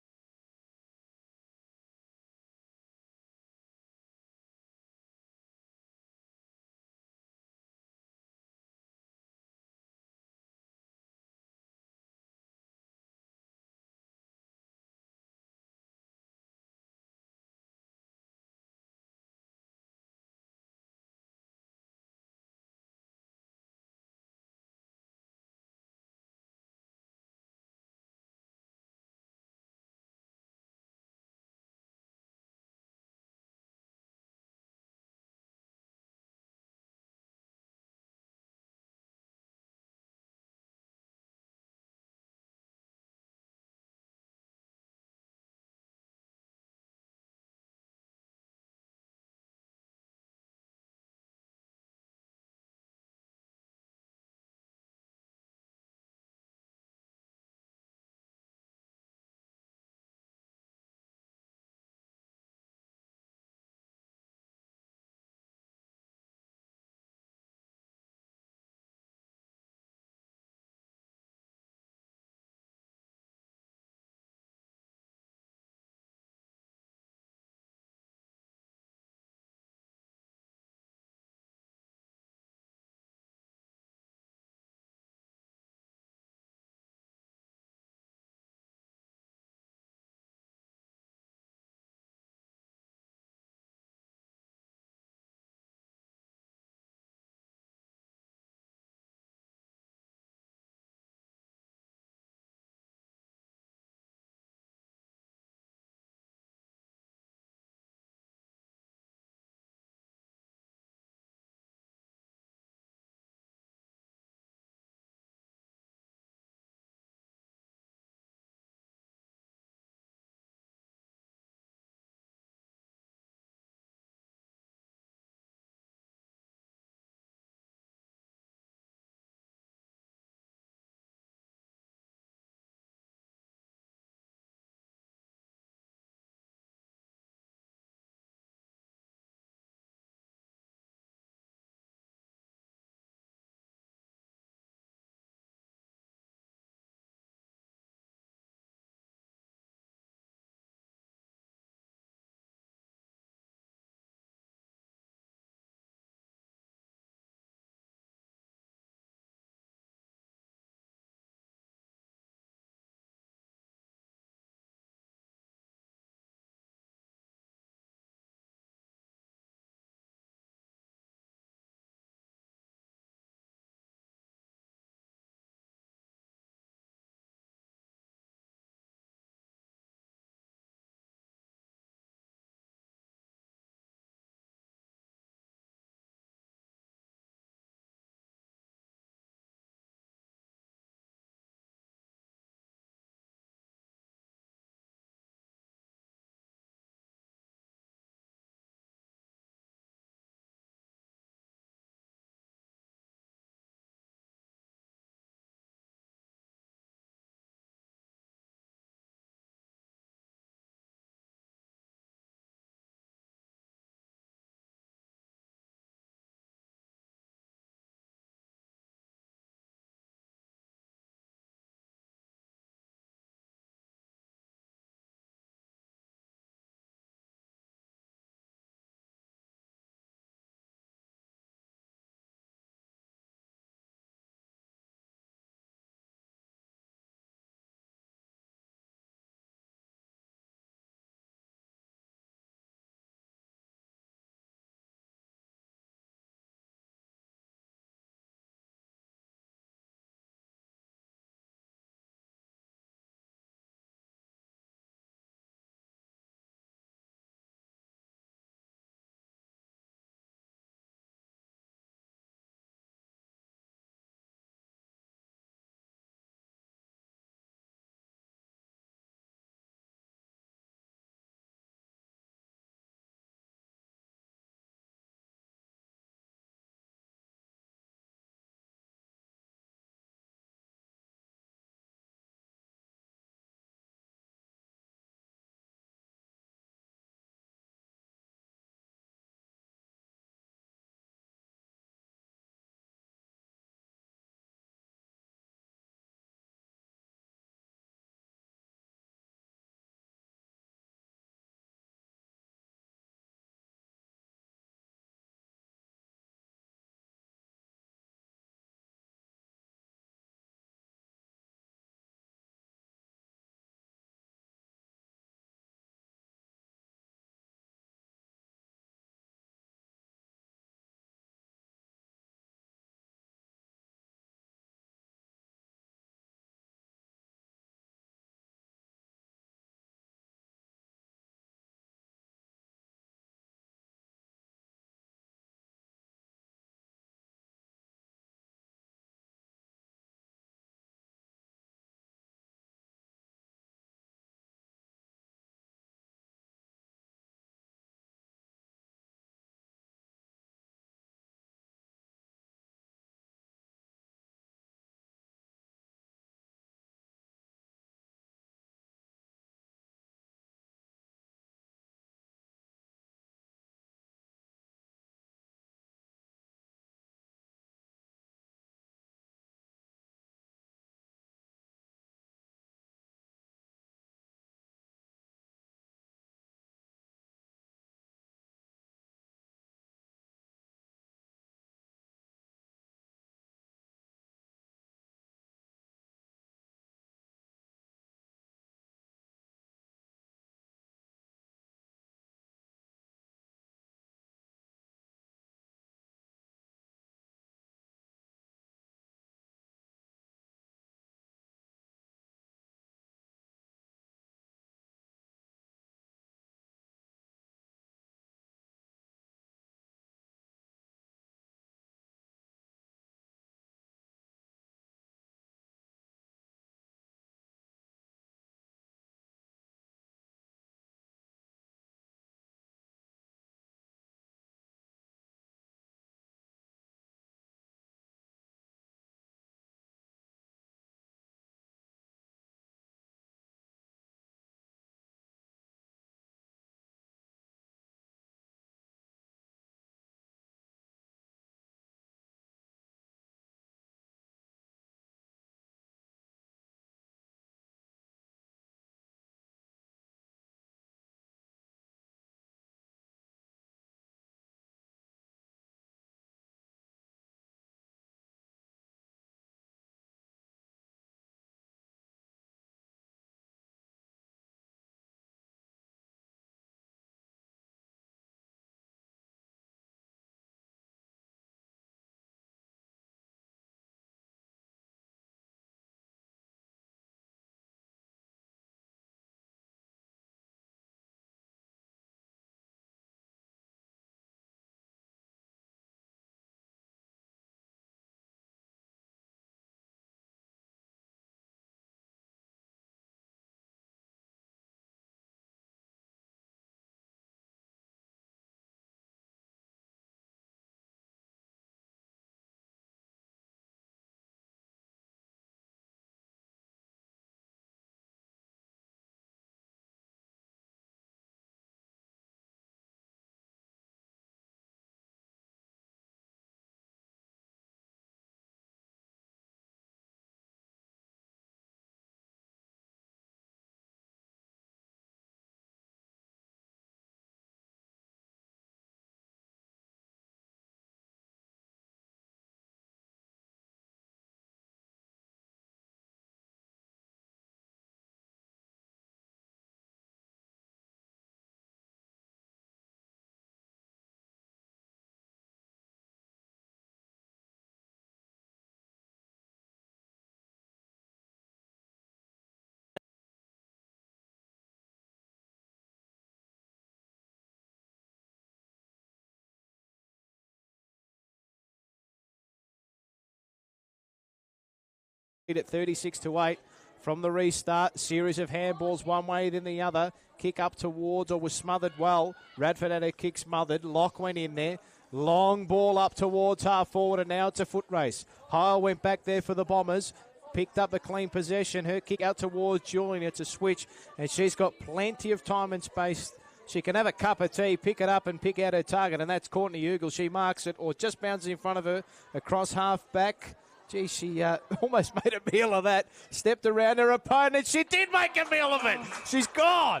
at 36-8 from the restart. Series of handballs one way then the other. Kick up towards or was smothered well. Radford had her kick smothered. Locke went in there. Long ball up towards half forward, and now it's a foot race. Heil went back there for the Bombers. Picked up the clean possession. Her kick out towards Julian. It's a switch, and she's got plenty of time and space. She can have a cup of tea, pick it up and pick out her target, and that's Courtney Ugle. She marks it or just bounces in front of her across half back. Gee, she almost made a meal of that. Stepped around her opponent. She did make a meal of it. She's gone.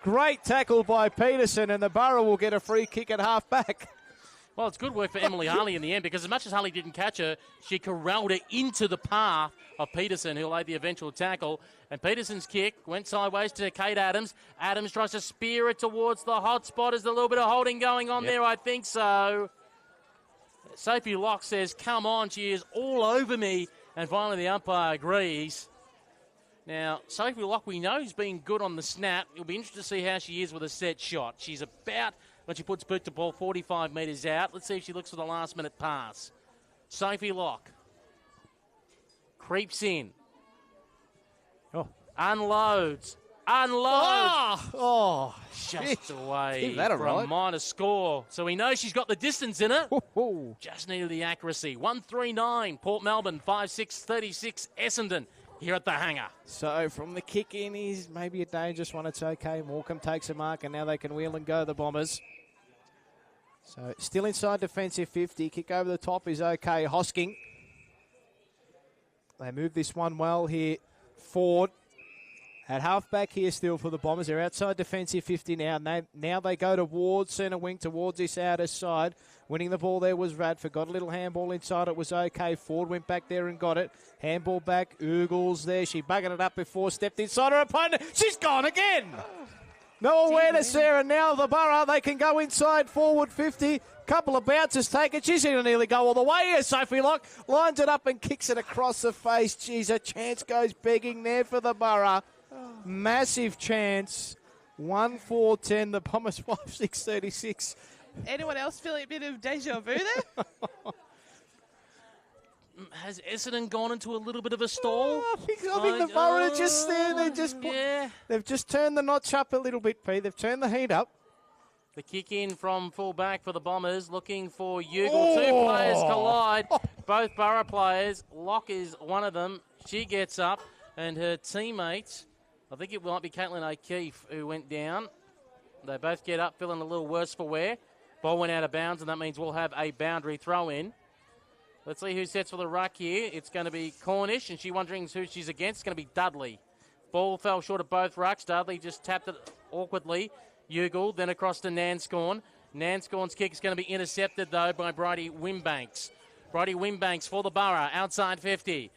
Great tackle by Peterson, and the Borough will get a free kick at half back. Well, it's good work for Emily Harley in the end, because as much as Harley didn't catch her, she corralled her into the path of Peterson, who laid the eventual tackle. And Peterson's kick went sideways to Kate Adams. Adams tries to spear it towards the hot spot. Is there a little bit of holding going on there? I think so. Sophie Locke says, come on, she is all over me. And finally the umpire agrees. Now, Sophie Locke, we know, has been good on the snap. It'll be interesting to see how she is with a set shot. She's about, when she puts boot to ball, 45 metres out. Let's see if she looks for the last-minute pass. Sophie Locke creeps in. Unloads. Oh, just away Give that a for ride. a minor score. So we know she's got the distance in it. Ooh. Just needed the accuracy. 139, Port Melbourne, 5-6-36, Essendon here at the hangar. So from the kick in, is maybe a dangerous one. It's okay. Morecambe takes a mark, and now they can wheel and go, the Bombers. So still inside defensive 50. Kick over the top is okay. Hosking. They move this one well here. Ford. At half-back here still for the Bombers. They're outside defensive 50 now. Now they go towards centre wing, towards this outer side. Winning the ball there was Radford. Got a little handball inside. It was okay. Ford went back there and got it. Handball back. Oogles there. She buggered it up before. Stepped inside her opponent. She's gone again. No awareness there. And now the Borough, they can go inside forward 50. Couple of bounces taken. She's going to nearly go all the way here. Sophie Locke lines it up and kicks it across the face. Geez, a chance goes begging there for the Borough. Massive chance. 1-4-10. The Bombers 5-6-36. Anyone else feeling a bit of deja vu there? Has Essendon gone into a little bit of a stall? I think the Borough are just there. They've just turned the notch up a little bit, Pete. They've turned the heat up. The kick in from full back for the Bombers, looking for Ugle. Two players collide, both Borough players. Locke is one of them. She gets up, and her teammate, I think it might be Caitlin O'Keefe, who went down. They both get up, feeling a little worse for wear. Ball went out of bounds, and that means we'll have a boundary throw in. Let's see who sets for the ruck here. It's going to be Cornish, and she's wondering who she's against. It's going to be Dudley. Ball fell short of both rucks. Dudley just tapped it awkwardly. Ugle, then across to Nanscorn. Nanscorn's kick is going to be intercepted, though, by Bridie Wimbanks. Bridie Wimbanks for the Borough, outside 50.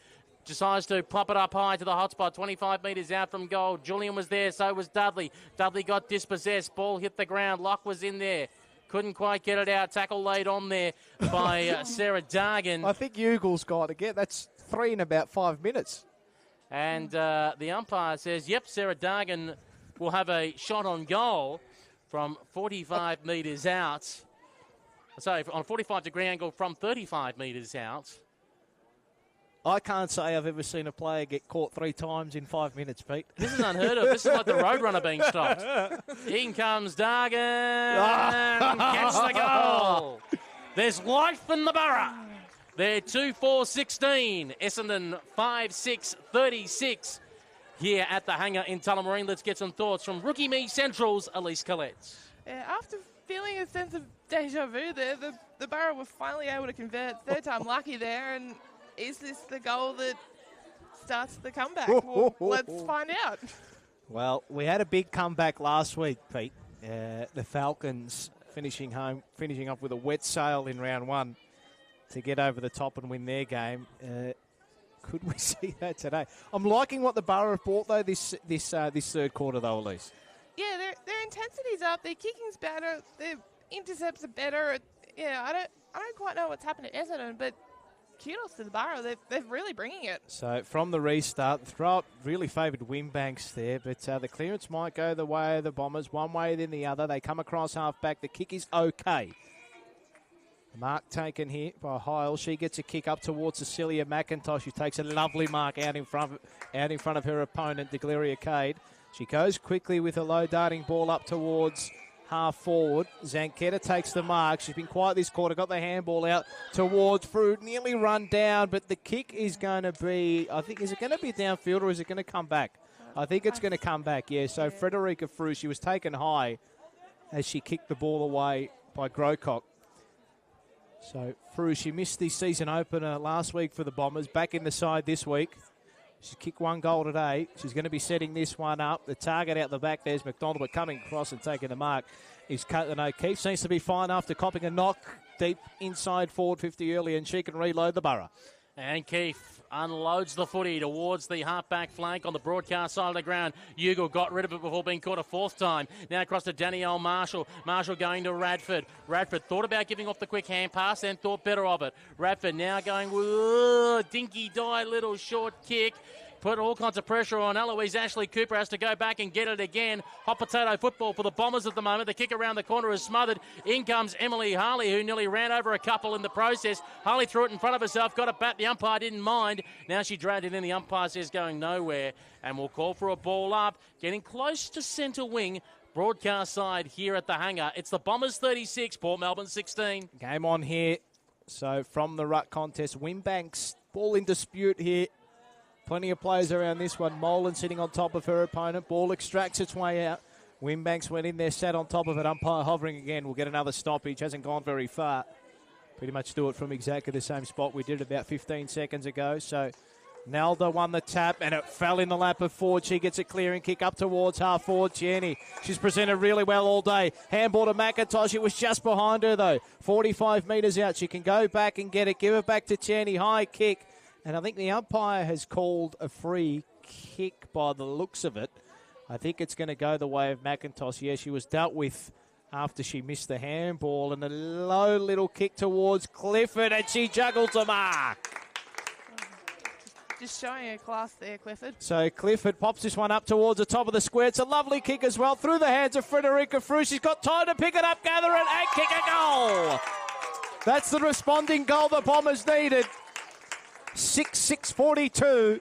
Decides to pop it up high to the hotspot, 25 metres out from goal. Julian was there, so was Dudley. Dudley got dispossessed. Ball hit the ground. Locke was in there. Couldn't quite get it out. Tackle laid on there by Sarah Dargan. I think Ugle's got to get. That's 3 in about 5 minutes. And the umpire says, yep, Sarah Dargan will have a shot on goal from 45 metres out. Sorry, on a 45-degree angle from 35 metres out. I can't say I've ever seen a player get caught 3 times in 5 minutes, Pete. This is unheard of. This is like the Roadrunner being stopped. In comes Dargan. Gets the goal. There's life in the Borough. They're 2-4-16. Essendon 5-6-36 here at the hangar in Tullamarine. Let's get some thoughts from Rookie Me Central's Elise Collette. After feeling a sense of deja vu there, the Borough were finally able to convert. Third time lucky there, and is this the goal that starts the comeback? Well, let's find out. Well, we had a big comeback last week, Pete. The Falcons finishing up with a wet sail in round 1 to get over the top and win their game. Could we see that today? I'm liking what the Borough have brought, though, this third quarter, though, Elise. Yeah, their intensity's up. Their kicking's better. Their intercepts are better. Yeah, I don't quite know what's happened at Essendon, but kudos to the Borough. They're really bringing it. So from the restart, the throw-up really favoured Wimbanks there, but the clearance might go the way of the Bombers, one way then the other. They come across half-back. The kick is okay. Mark taken here by Heil. She gets a kick up towards Cecilia McIntosh, who takes a lovely mark out in front of her opponent, Degleria Cade. She goes quickly with a low darting ball up towards half forward. Zanchetta takes the mark. She's been quiet this quarter. Got the handball out towards Fruit. Nearly run down, but the kick is going to be, I think, is it going to be downfield or is it going to come back? I think it's going to come back, yeah. So Frederica Fruit, she was taken high as she kicked the ball away by Grocock. So Fruit, she missed the season opener last week for the Bombers. Back in the side this week. She's kicked 1 goal today. She's going to be setting this one up. The target out the back, there's McDonald, but coming across and taking the mark is Caitlin O'Keefe. Seems to be fine after copping a knock deep inside forward 50 early, and she can reload the Borough. And Keefe unloads the footy towards the half-back flank on the broadcast side of the ground. Ugle got rid of it before being caught a 4th time. Now across to Danielle Marshall. Marshall going to Radford. Radford thought about giving off the quick hand pass, then thought better of it. Radford now going, dinky die, little short kick. Put all kinds of pressure on Eloise. Ashley Cooper has to go back and get it again. Hot potato football for the Bombers at the moment. The kick around the corner is smothered. In comes Emily Harley, who nearly ran over a couple in the process. Harley threw it in front of herself, got it back. The umpire didn't mind. Now she dragged it in. The umpire says going nowhere. And we'll call for a ball up. Getting close to centre wing. Broadcast side here at the hangar. It's the Bombers 36, Port Melbourne 16. Game on here. So from the ruck contest, Wimbanks ball in dispute here. Plenty of players around this one. Molan sitting on top of her opponent. Ball extracts its way out. Wimbanks went in there, sat on top of it. Umpire hovering again. We'll get another stoppage. Hasn't gone very far. Pretty much do it from exactly the same spot we did about 15 seconds ago. So Nalda won the tap, and it fell in the lap of Ford. She gets a clearing kick up towards half forward. Tierney, she's presented really well all day. Handball to McIntosh. It was just behind her, though. 45 metres out. She can go back and get it. Give it back to Tierney. High kick. And I think the umpire has called a free kick by the looks of it. I think it's going to go the way of McIntosh. Yeah, she was dealt with after she missed the handball. And a low little kick towards Clifford, and she juggles a mark. Just showing her class there, Clifford. So Clifford pops this one up towards the top of the square. It's a lovely kick as well through the hands of Frederica Frew. She's got time to pick it up, gather it, and kick a goal. That's the responding goal the Bombers needed. 6-6-42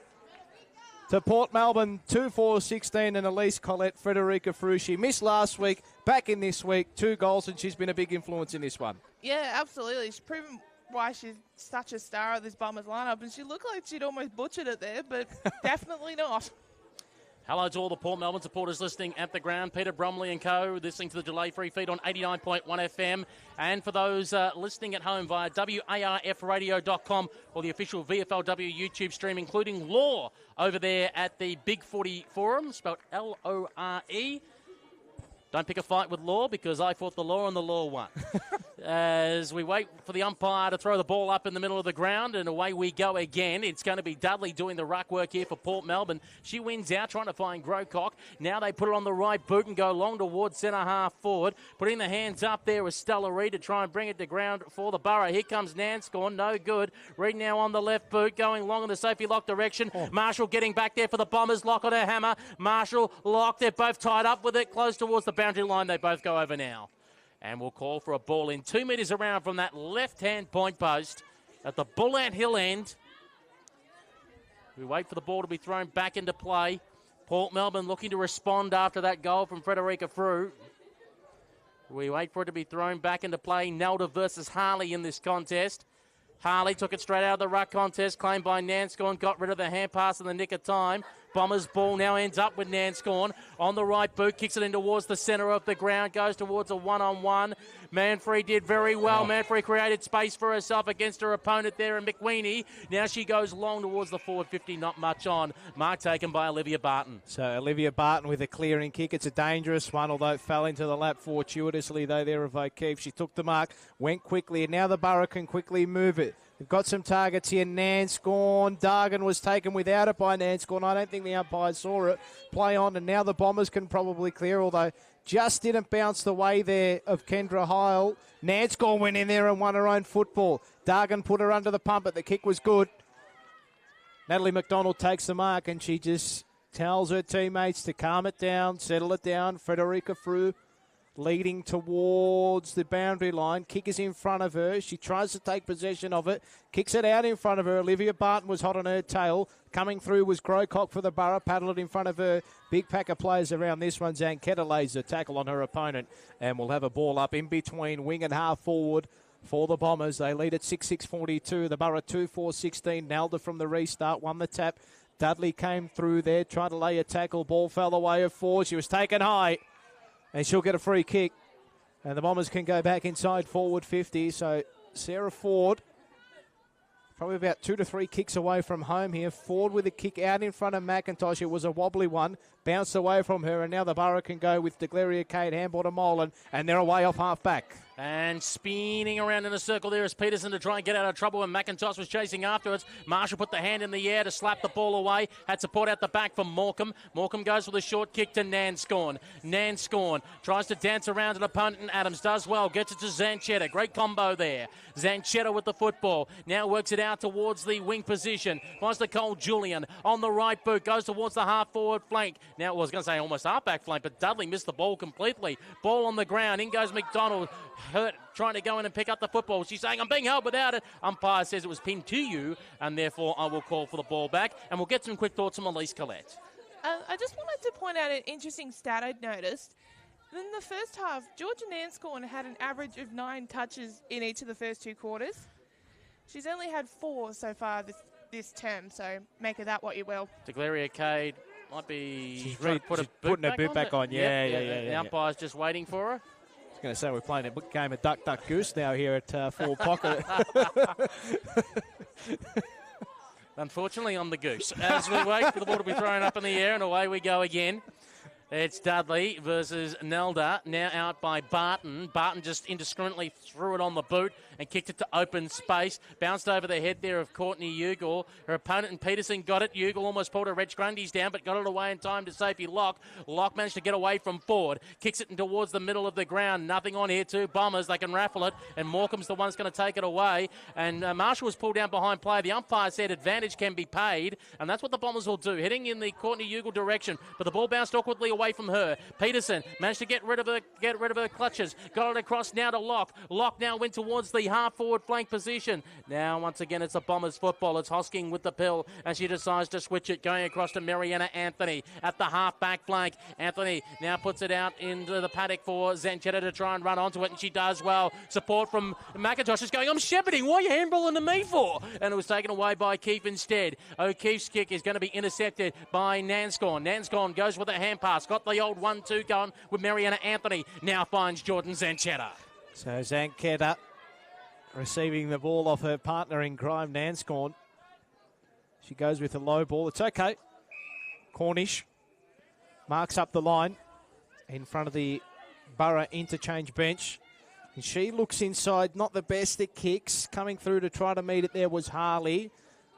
to Port Melbourne, 2-4-16, and Elise Collette, Frederica Frew. She missed last week, back in this week, 2 goals, and she's been a big influence in this one. Yeah, absolutely. She's proven why she's such a star of this Bombers lineup, and she looked like she'd almost butchered it there, but definitely not. Hello to all the Port Melbourne supporters listening at the ground. Peter Bromley and co. listening to the delay-free feed on 89.1 FM. And for those listening at home via WARFradio.com or the official VFLW YouTube stream, including Law over there at the Big Footy Forum, spelled Lore. Don't pick a fight with Law, because I fought the law and the law won. As we wait for the umpire to throw the ball up in the middle of the ground, and away we go again. It's going to be Dudley doing the ruck work here for Port Melbourne. She wins out, trying to find Grocock. Now they put it on the right boot and go long towards centre half forward. Putting the hands up there with Stella Reid to try and bring it to ground for the Borough. Here comes Nanscorn, no good. Reid now on the left boot, going long in the Sophie Lock direction. Marshall getting back there for the Bombers. Lock on her hammer. Marshall, Lock, they're both tied up with it, close towards the boundary line. They both go over now. And we'll call for a ball in 2 metres around from that left-hand point post at the Bullant Hill end. We wait for the ball to be thrown back into play. Port Melbourne looking to respond after that goal from Frederica Frew. We wait for it to be thrown back into play. Nelda versus Harley in this contest. Harley took it straight out of the ruck contest, claimed by Nanscorn, got rid of the hand pass in the nick of time. Bombers ball now ends up with Nanscorn on the right boot, kicks it in towards the centre of the ground, goes towards a one-on-one. Manfrey did very well. Manfrey created space for herself against her opponent there in McWeeny. Now she goes long towards the forward 50, not much on. Mark taken by Olivia Barton. So Olivia Barton with a clearing kick. It's a dangerous one, although it fell into the lap fortuitously, though, there of O'Keefe. She took the mark, went quickly, and now the Borough can quickly move it. They've got some targets here. Nanscorn. Dargan was taken without it by Nanscorn. I don't think the umpire saw it. Play on, and now the Bombers can probably clear, although just didn't bounce the way there of Kendra Heil. Nanscorn went in there and won her own football. Dargan put her under the pump, but the kick was good. Natalie McDonald takes the mark, and she just tells her teammates to calm it down, settle it down. Frederica Frew leading towards the boundary line. Kick is in front of her. She tries to take possession of it. Kicks it out in front of her. Olivia Barton was hot on her tail. Coming through was Grocock for the Borough. Paddled it in front of her. Big pack of players around this one. Zanchetta lays the tackle on her opponent and will have a ball up in between wing and half forward for the Bombers. They lead at 6-6-42. The Borough 2-4-16. Nelda from the restart. Won the tap. Dudley came through there. Tried to lay a tackle. Ball fell away of 4. She was taken high. And she'll get a free kick. And the Bombers can go back inside forward 50. So Sarah Ford, probably about 2 to 3 kicks away from home here. Ford with a kick out in front of McIntosh. It was a wobbly one. Bounced away from her. And now the Borough can go with DeGleria Cade, handball to Molan. And they're away off half back. And spinning around in a circle there is Peterson to try and get out of trouble when McIntosh was chasing afterwards. Marshall put the hand in the air to slap the ball away. Had support out the back from Morecambe. Morecambe goes with a short kick to Nanscorn. Nanscorn tries to dance around an opponent and Adams does well. Gets it to Zanchetta. Great combo there. Zanchetta with the football. Now works it out towards the wing position. Finds the Cole Julian on the right boot. Goes towards the half forward flank. Now I was going to say almost half back flank, but Dudley missed the ball completely. Ball on the ground. In goes McDonald. Hurt trying to go in and pick up the football. She's saying, I'm being held without it. Umpire says it was pinned to you, and therefore I will call for the ball back. And we'll get some quick thoughts from Elise Collette. I just wanted to point out an interesting stat I'd noticed. In the first half, Georgia Nanscorn had an average of 9 touches in each of the first 2 quarters. She's only had 4 so far this term, so make of that what you will. DeGleria Cade might be She's putting her boot back on. Yeah. The umpire's just waiting for her. I was going to say we're playing a game of Duck, Duck, Goose now here at Full Pocket. Unfortunately, I'm the goose. As we wait for the ball to be thrown up in the air, and away we go again. It's Dudley versus Nelda, now out by Barton. Barton just indiscriminately threw it on the boot and kicked it to open space. Bounced over the head there of Courtney Ugle. Her opponent and Peterson got it. Ugle almost pulled her Reg Grundy's down, but got it away in time to safety Locke. Locke managed to get away from Ford. Kicks it in towards the middle of the ground. Nothing on here, 2 Bombers. They can raffle it, and Morecambe's the one that's going to take it away. And Marshall was pulled down behind play. The umpire said advantage can be paid, and that's what the Bombers will do, heading in the Courtney Ugle direction. But the ball bounced awkwardly away from her. Peterson managed to get rid of her clutches. Got it across now to Locke. Locke now went towards the half-forward flank position. Now, once again, it's a Bombers football. It's Hosking with the pill, and she decides to switch it, going across to Mariana Anthony at the half-back flank. Anthony now puts it out into the paddock for Zanchetta to try and run onto it, and she does well. Support from McIntosh is going, I'm shepherding. What are you handballing to me for? And it was taken away by Keefe instead. O'Keefe's kick is going to be intercepted by Nanscorn. Nanscorn goes with a hand pass. Got the old 1-2 going with Mariana Anthony. Now finds Jordan Zanchetta. So Zanchetta receiving the ball off her partner in crime, Nanscorn. She goes with a low ball. It's okay. Cornish marks up the line in front of the Borough interchange bench. And she looks inside, not the best at kicks. Coming through to try to meet it there was Harley.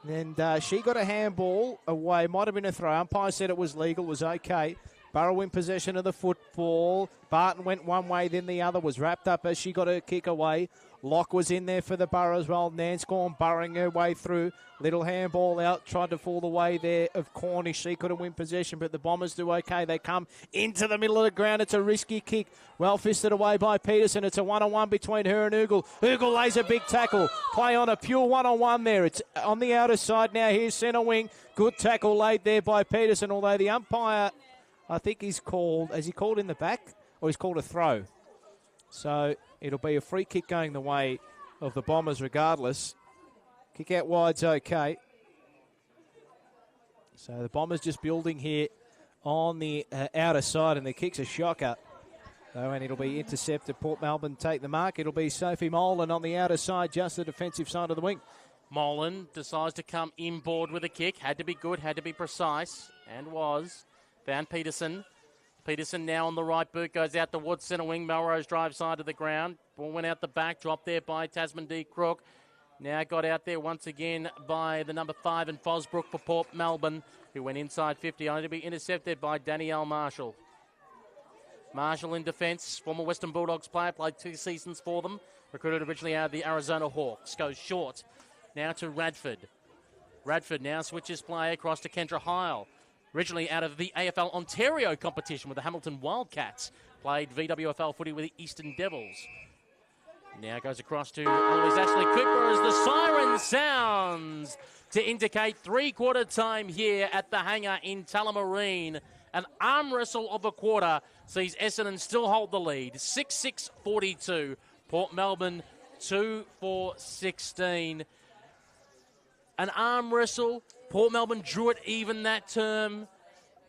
And she got a handball away. Might have been a throw. Umpire said it was legal, was okay. Borough in possession of the football. Barton went one way, then the other. Was wrapped up as she got her kick away. Locke was in there for the Borough as well. Nanscorn burrowing her way through. Little handball out. Tried to fall the way there of Cornish. She couldn't win possession, but the Bombers do okay. They come into the middle of the ground. It's a risky kick. Well fisted away by Peterson. It's a one-on-one between her and Ugle. Ugle lays a big tackle. Play on a pure one-on-one there. It's on the outer side now. Here's centre wing. Good tackle laid there by Peterson, although the umpire, I think he's called, has he called in the back? Or he's called a throw. So it'll be a free kick going the way of the Bombers regardless. Kick out wide's okay. So the Bombers just building here on the outer side, and the kick's a shocker. And it'll be intercepted. Port Melbourne take the mark. It'll be Sophie Molan on the outer side, just the defensive side of the wing. Molan decides to come inboard with a kick. Had to be good, had to be precise, and was. Found Peterson. Peterson now on the right boot, goes out towards centre wing. Melrose drive side of the ground. Ball went out the back, dropped there by Tasman D. Crook. Now got out there once again by the number 5 in Fosbrook for Port Melbourne, who went inside 50, only to be intercepted by Danielle Marshall. Marshall in defence, former Western Bulldogs player, played 2 seasons for them. Recruited originally out of the Arizona Hawks. Goes short. Now to Radford. Radford now switches play across to Kendra Heil. Originally out of the AFL Ontario competition with the Hamilton Wildcats. Played VWFL footy with the Eastern Devils. Now goes across to Louise Ashley Cooper as the siren sounds to indicate three-quarter time here at the hangar in Tullamarine. An arm wrestle of a quarter sees Essendon still hold the lead. 6-6-42. Port Melbourne 2-4-16. An arm wrestle. Port Melbourne drew it even that term.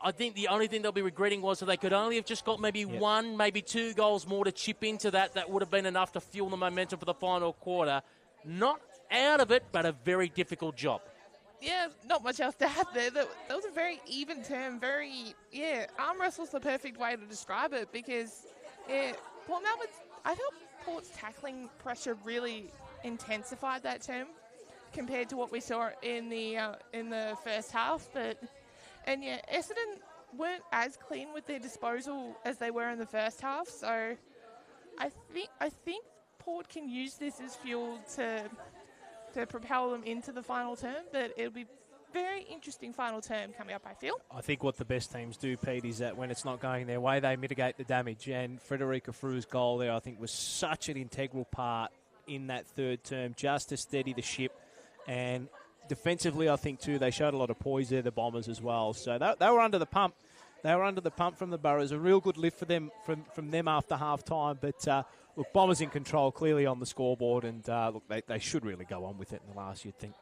I think the only thing they'll be regretting was that they could only have just got maybe one, maybe 2 goals more to chip into that. That would have been enough to fuel the momentum for the final quarter. Not out of it, but a very difficult job. Yeah, not much else to add there. That was a very even term, arm wrestle's the perfect way to describe it because, Port Melbourne, I felt Port's tackling pressure really intensified that term compared to what we saw in the first half. Essendon weren't as clean with their disposal as they were in the first half. So I think Port can use this as fuel to propel them into the final term, but it'll be very interesting final term coming up, I feel. I think what the best teams do, Pete, is that when it's not going their way, they mitigate the damage. And Frederica Frew's goal there, I think, was such an integral part in that third term, just to steady the ship. And defensively, I think, too, they showed a lot of poise there, the Bombers as well. So they were under the pump. They were under the pump from the Burrows. A real good lift for them from them after half-time. But, look, Bombers in control, clearly on the scoreboard. And, look, they should really go on with it in the last, you'd think.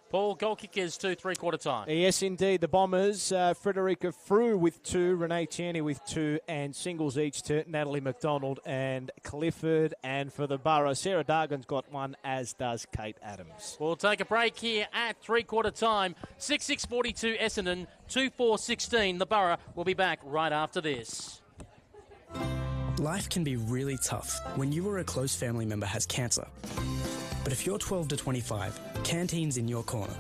Paul, goal kickers 2 3/4 time. Yes, indeed. The Bombers, Frederica Frew with 2, Renee Tierney with 2, and singles each to Natalie McDonald and Clifford. And for the Borough, Sarah Dargan's got 1, as does Kate Adams. We'll take a break here at 3/4 time. 6-6-42 Essendon, 2-4-16 the Borough. We'll be back right after this. Life can be really tough when you or a close family member has cancer. But if you're 12 to 25, Canteen's in your corner.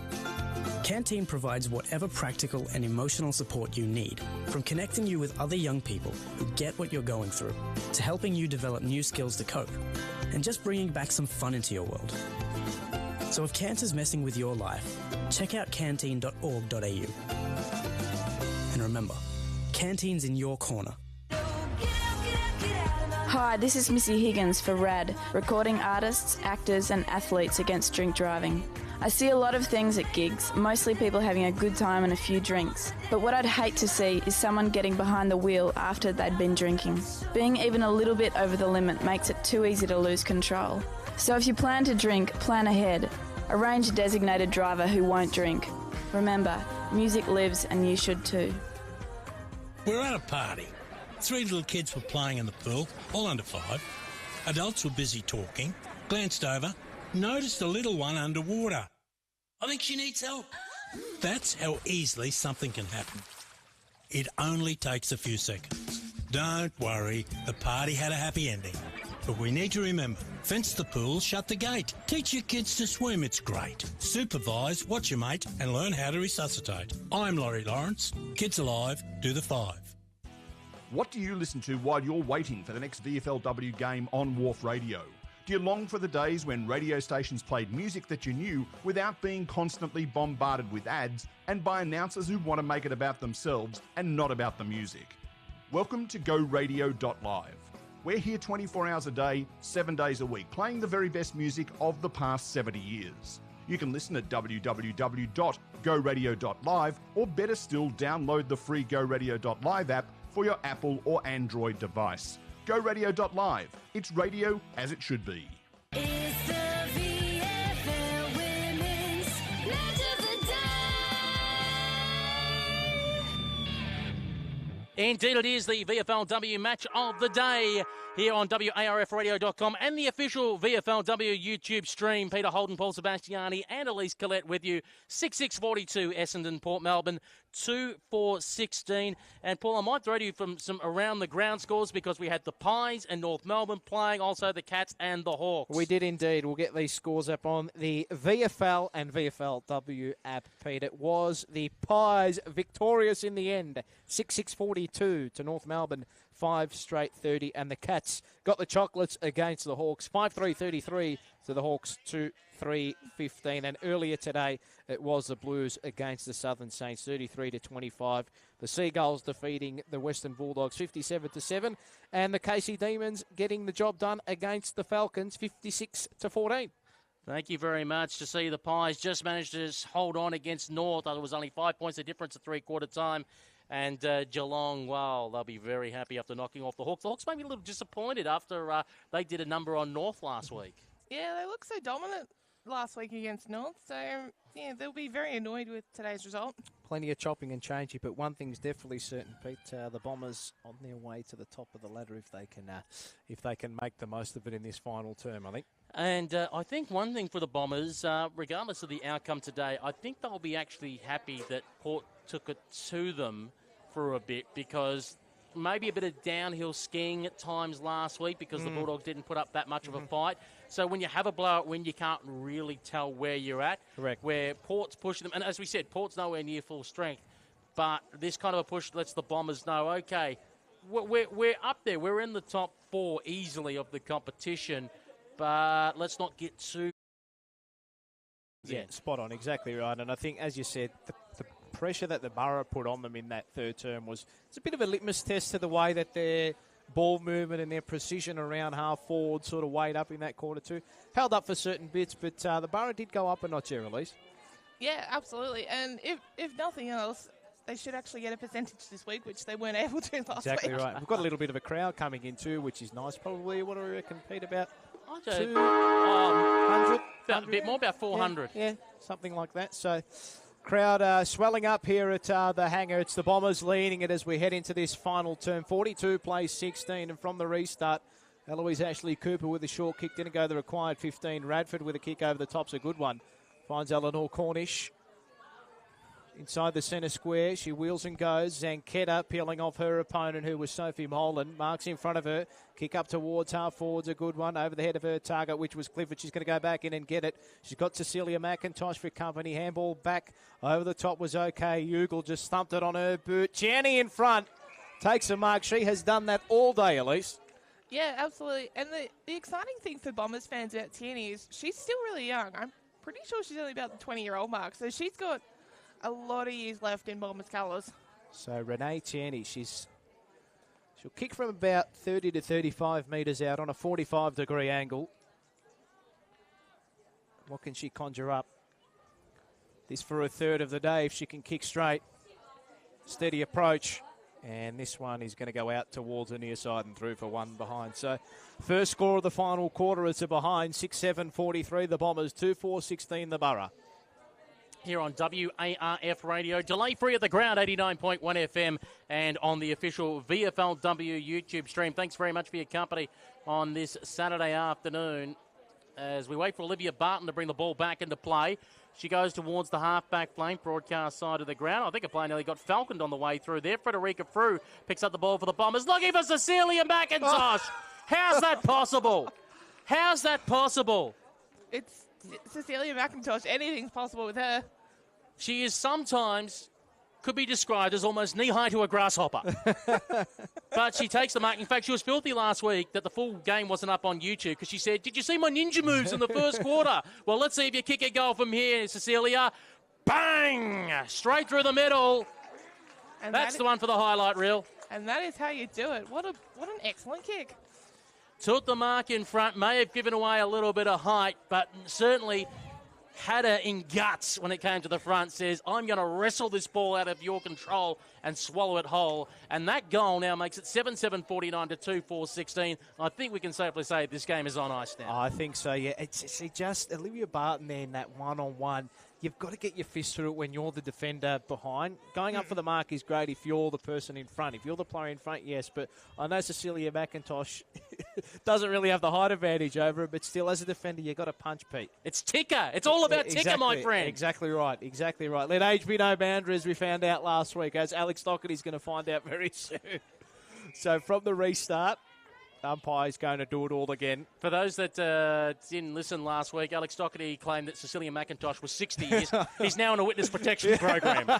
Canteen provides whatever practical and emotional support you need, from connecting you with other young people who get what you're going through, to helping you develop new skills to cope, and just bringing back some fun into your world. So if cancer's messing with your life, check out canteen.org.au. And remember, Canteen's in your corner. Hi, this is Missy Higgins for RAD, recording artists, actors and athletes against drink driving. I see a lot of things at gigs, mostly people having a good time and a few drinks. But what I'd hate to see is someone getting behind the wheel after they'd been drinking. Being even a little bit over the limit makes it too easy to lose control. So if you plan to drink, plan ahead. Arrange a designated driver who won't drink. Remember, music lives and you should too. We're at a party. 3 little kids were playing in the pool, all under 5. Adults were busy talking, glanced over, noticed a little one underwater. I think she needs help. That's how easily something can happen. It only takes a few seconds. Don't worry, the party had a happy ending. But we need to remember, fence the pool, shut the gate. Teach your kids to swim, it's great. Supervise, watch your mate, and learn how to resuscitate. I'm Laurie Lawrence. Kids Alive, do the 5. What do you listen to while you're waiting for the next VFLW game on Wharf Radio? Do you long for the days when radio stations played music that you knew without being constantly bombarded with ads and by announcers who want to make it about themselves and not about the music? Welcome to GoRadio.live. We're here 24 hours a day, 7 days a week, playing the very best music of the past 70 years. You can listen at www.goradio.live, or better still, download the free GoRadio.live app for your Apple or Android device. GoRadio.live. It's radio as it should be. It's the VFL Women's Match of the Day. Indeed, it is the VFLW Match of the Day here on WARFradio.com and the official VFLW YouTube stream. Peter Holden, Paul Sebastiani and Elise Collette with you. 6-6-42 Essendon, Port Melbourne, 2-4-16. And Paul, I might throw to you from some around the ground scores because we had the Pies and North Melbourne playing, also the Cats and the Hawks. We did indeed. We'll get these scores up on the VFL and VFLW app, Pete. It was the Pies victorious in the end, 6-6-42 to North Melbourne, 5 straight 30, and the Cats got the chocolates against the Hawks, 5-3-33 to the Hawks 2-3-15. And earlier today, it was the Blues against the Southern Saints, 33-25. The Seagulls defeating the Western Bulldogs, 57-7, and the Casey Demons getting the job done against the Falcons, 56-14. Thank you very much. To see the Pies just managed to hold on against North. It was only 5 points of difference at three-quarter time. And Geelong, well, they'll be very happy after knocking off the Hawks. The Hawks may be a little disappointed after they did a number on North last week. Yeah, they looked so dominant last week against North. So, yeah, they'll be very annoyed with today's result. Plenty of chopping and changing, but one thing's definitely certain, Pete. The Bombers on their way to the top of the ladder if they can make the most of it in this final term, I think. And I think one thing for the Bombers, regardless of the outcome today, I think they'll be actually happy that Port took it to them for a bit, because maybe a bit of downhill skiing at times last week because the Bulldogs didn't put up that much of a fight. So when you have a blowout win, you can't really tell where you're at. Correct. Where Port's pushing them. And as we said, Port's nowhere near full strength. But this kind of a push lets the Bombers know, okay, we're up there. We're in the top 4 easily of the competition. But let's not get too... Yeah, spot on. Exactly right. And I think, as you said, the pressure that the Borough put on them in that third term it's a bit of a litmus test to the way that their ball movement and their precision around half forward sort of weighed up in that quarter two. Held up for certain bits, but the Borough did go up a notch here, Elise. Yeah, absolutely. And if nothing else, they should actually get a percentage this week, which they weren't able to last week. Exactly right. We've got a little bit of a crowd coming in too, which is nice. Probably, what do we reckon, Pete, about 200? A bit more, about 400. Yeah, something like that. So, crowd swelling up here at the hangar. It's the Bombers leading it as we head into this final term. 42 plays 16, and from the restart, Eloise Ashley Cooper with a short kick. Didn't go the required 15. Radford with a kick over the top's a good one. Finds Eleanor Cornish inside the centre square. She wheels and goes. Zanchetta peeling off her opponent, who was Sophie Molan. Marks in front of her. Kick up towards half forwards, a good one. Over the head of her target, which was Clifford. She's going to go back in and get it. She's got Cecilia McIntosh for company. Handball back over the top was okay. Ugle just thumped it on her boot. Gianni in front. Takes a mark. She has done that all day, Elise. Yeah, absolutely. And the exciting thing for Bombers fans about Tierney is she's still really young. I'm pretty sure she's only about the 20-year-old mark. So she's got a lot of years left in Bombers colours. So Renee Tierney, she'll kick from about 30 to 35 metres out on a 45-degree angle. What can she conjure up? This for a third of the day if she can kick straight. Steady approach. And this one is going to go out towards the near side and through for one behind. So first score of the final quarter is a behind. 6-7-43 the Bombers, 2-4-16 the Borough. Here on WARF Radio, delay-free at the ground, 89.1 FM, and on the official VFLW YouTube stream. Thanks very much for your company on this Saturday afternoon as we wait for Olivia Barton to bring the ball back into play. She goes towards the half-back flank, broadcast side of the ground. I think a player nearly got falconed on the way through there. Frederica Frew picks up the ball for the Bombers, looking for Cecilia McIntosh. How's that possible? How's that possible? It's Cecilia McIntosh. Anything's possible with her. She is sometimes could be described as almost knee-high to a grasshopper. But she takes the mark. In fact, she was filthy last week that the full game wasn't up on YouTube because she said, "Did you see my ninja moves in the first quarter? Well, let's see if you kick a goal from here, Cecilia." Bang! Straight through the middle. And that's the one for the highlight reel. And that is how you do it. What an excellent kick. Took the mark in front, may have given away a little bit of height, but certainly had her in guts when it came to the front. Says, I'm going to wrestle this ball out of your control and swallow it whole. And that goal now makes it 7-7-49 to 2-4-16. I think we can safely say this game is on ice now. I think so, yeah. It's just Olivia Barton there in that one-on-one. You've got to get your fist through it when you're the defender behind. Going up for the mark is great if you're the person in front. If you're the player in front, yes. But I know Cecilia McIntosh doesn't really have the height advantage over it, but still, as a defender, you've got to punch, Pete. It's ticker. It's all about ticker, my friend. Exactly right. Exactly right. Let age be no boundary, as we found out last week, as Alex Docherty's going to find out very soon. So from the restart, umpire's going to do it all again. For those that didn't listen last week, Alex Doherty claimed that Cecilia McIntosh was 60 years. He's now in a witness protection program.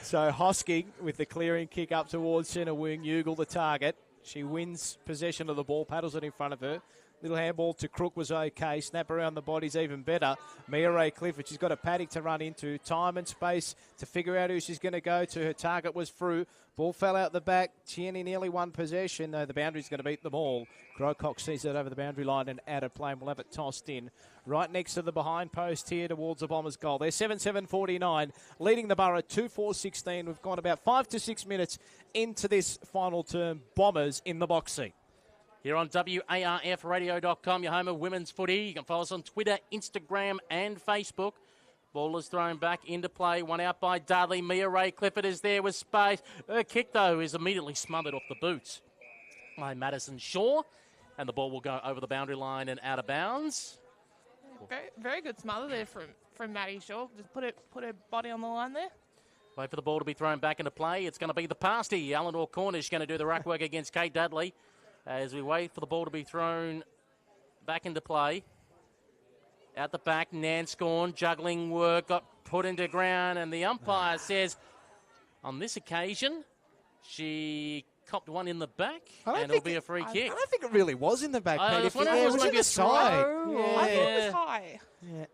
So Hosking with the clearing kick up towards centre wing. Ugle the target. She wins possession of the ball, paddles it in front of her. Little handball to Crook was okay. Snap around the body's even better. Mia Ray Clifford, she's got a paddock to run into. Time and space to figure out who she's going to go to. Her target was Frew. Ball fell out the back. Tierney nearly won possession. The boundary's going to beat them all. Grocock sees it over the boundary line and out of play, and we'll have it tossed in. Right next to the behind post here towards the Bombers' goal. They're 7-7-49, leading the Borough 2-4-16. We've gone about 5 to 6 minutes into this final term. Bombers in the box seat. Here on WARFradio.com, your home of women's footy. You can follow us on Twitter, Instagram and Facebook. Ball is thrown back into play. One out by Dudley. Mia Ray Clifford is there with space. Her kick, though, is immediately smothered off the boots by Madison Shaw. And the ball will go over the boundary line and out of bounds. Very, very good smother there from Maddie Shaw. Just put her body on the line there. Wait for the ball to be thrown back into play. It's going to be the pasty. Eleanor Cornish going to do the ruck work against Kate Dudley. As we wait for the ball to be thrown back into play. Out the back, Nanscorn, juggling work, got put into ground, and the umpire says, on this occasion, she copped one in the back, and it'll be a free kick. I don't think it really was in the back, I Pete. was wondering if it was in maybe the a side. throw. Yeah. I thought it was high. Yeah.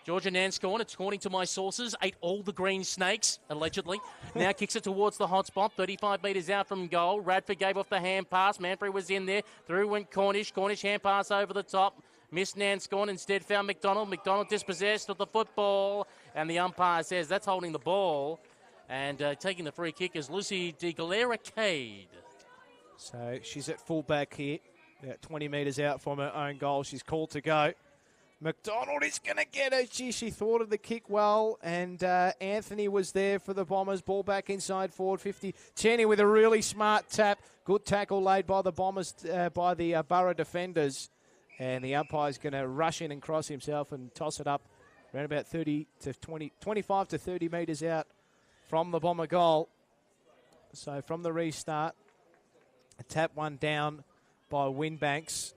Georgia Nanscorn, according to my sources, ate all the green snakes, allegedly. Now kicks it towards the hot spot, 35 metres out from goal. Radford gave off the hand pass. Manfrey was in there. Through went Cornish. Cornish hand pass over the top. Missed Nanscorn, instead found McDonald. McDonald dispossessed of the football. And the umpire says that's holding the ball. And taking the free kick is Lucy de Galera-Cade. So she's at full back here, about 20 metres out from her own goal. She's called to go. McDonald is going to get her. She thought of the kick well, and Anthony was there for the Bombers. Ball back inside forward 50. Cheney with a really smart tap. Good tackle laid by the Bombers, by the Borough defenders. And the umpire's going to rush in and cross himself and toss it up around about 25 to 30 metres out from the Bomber goal. So from the restart, a tap one down by Winbanks.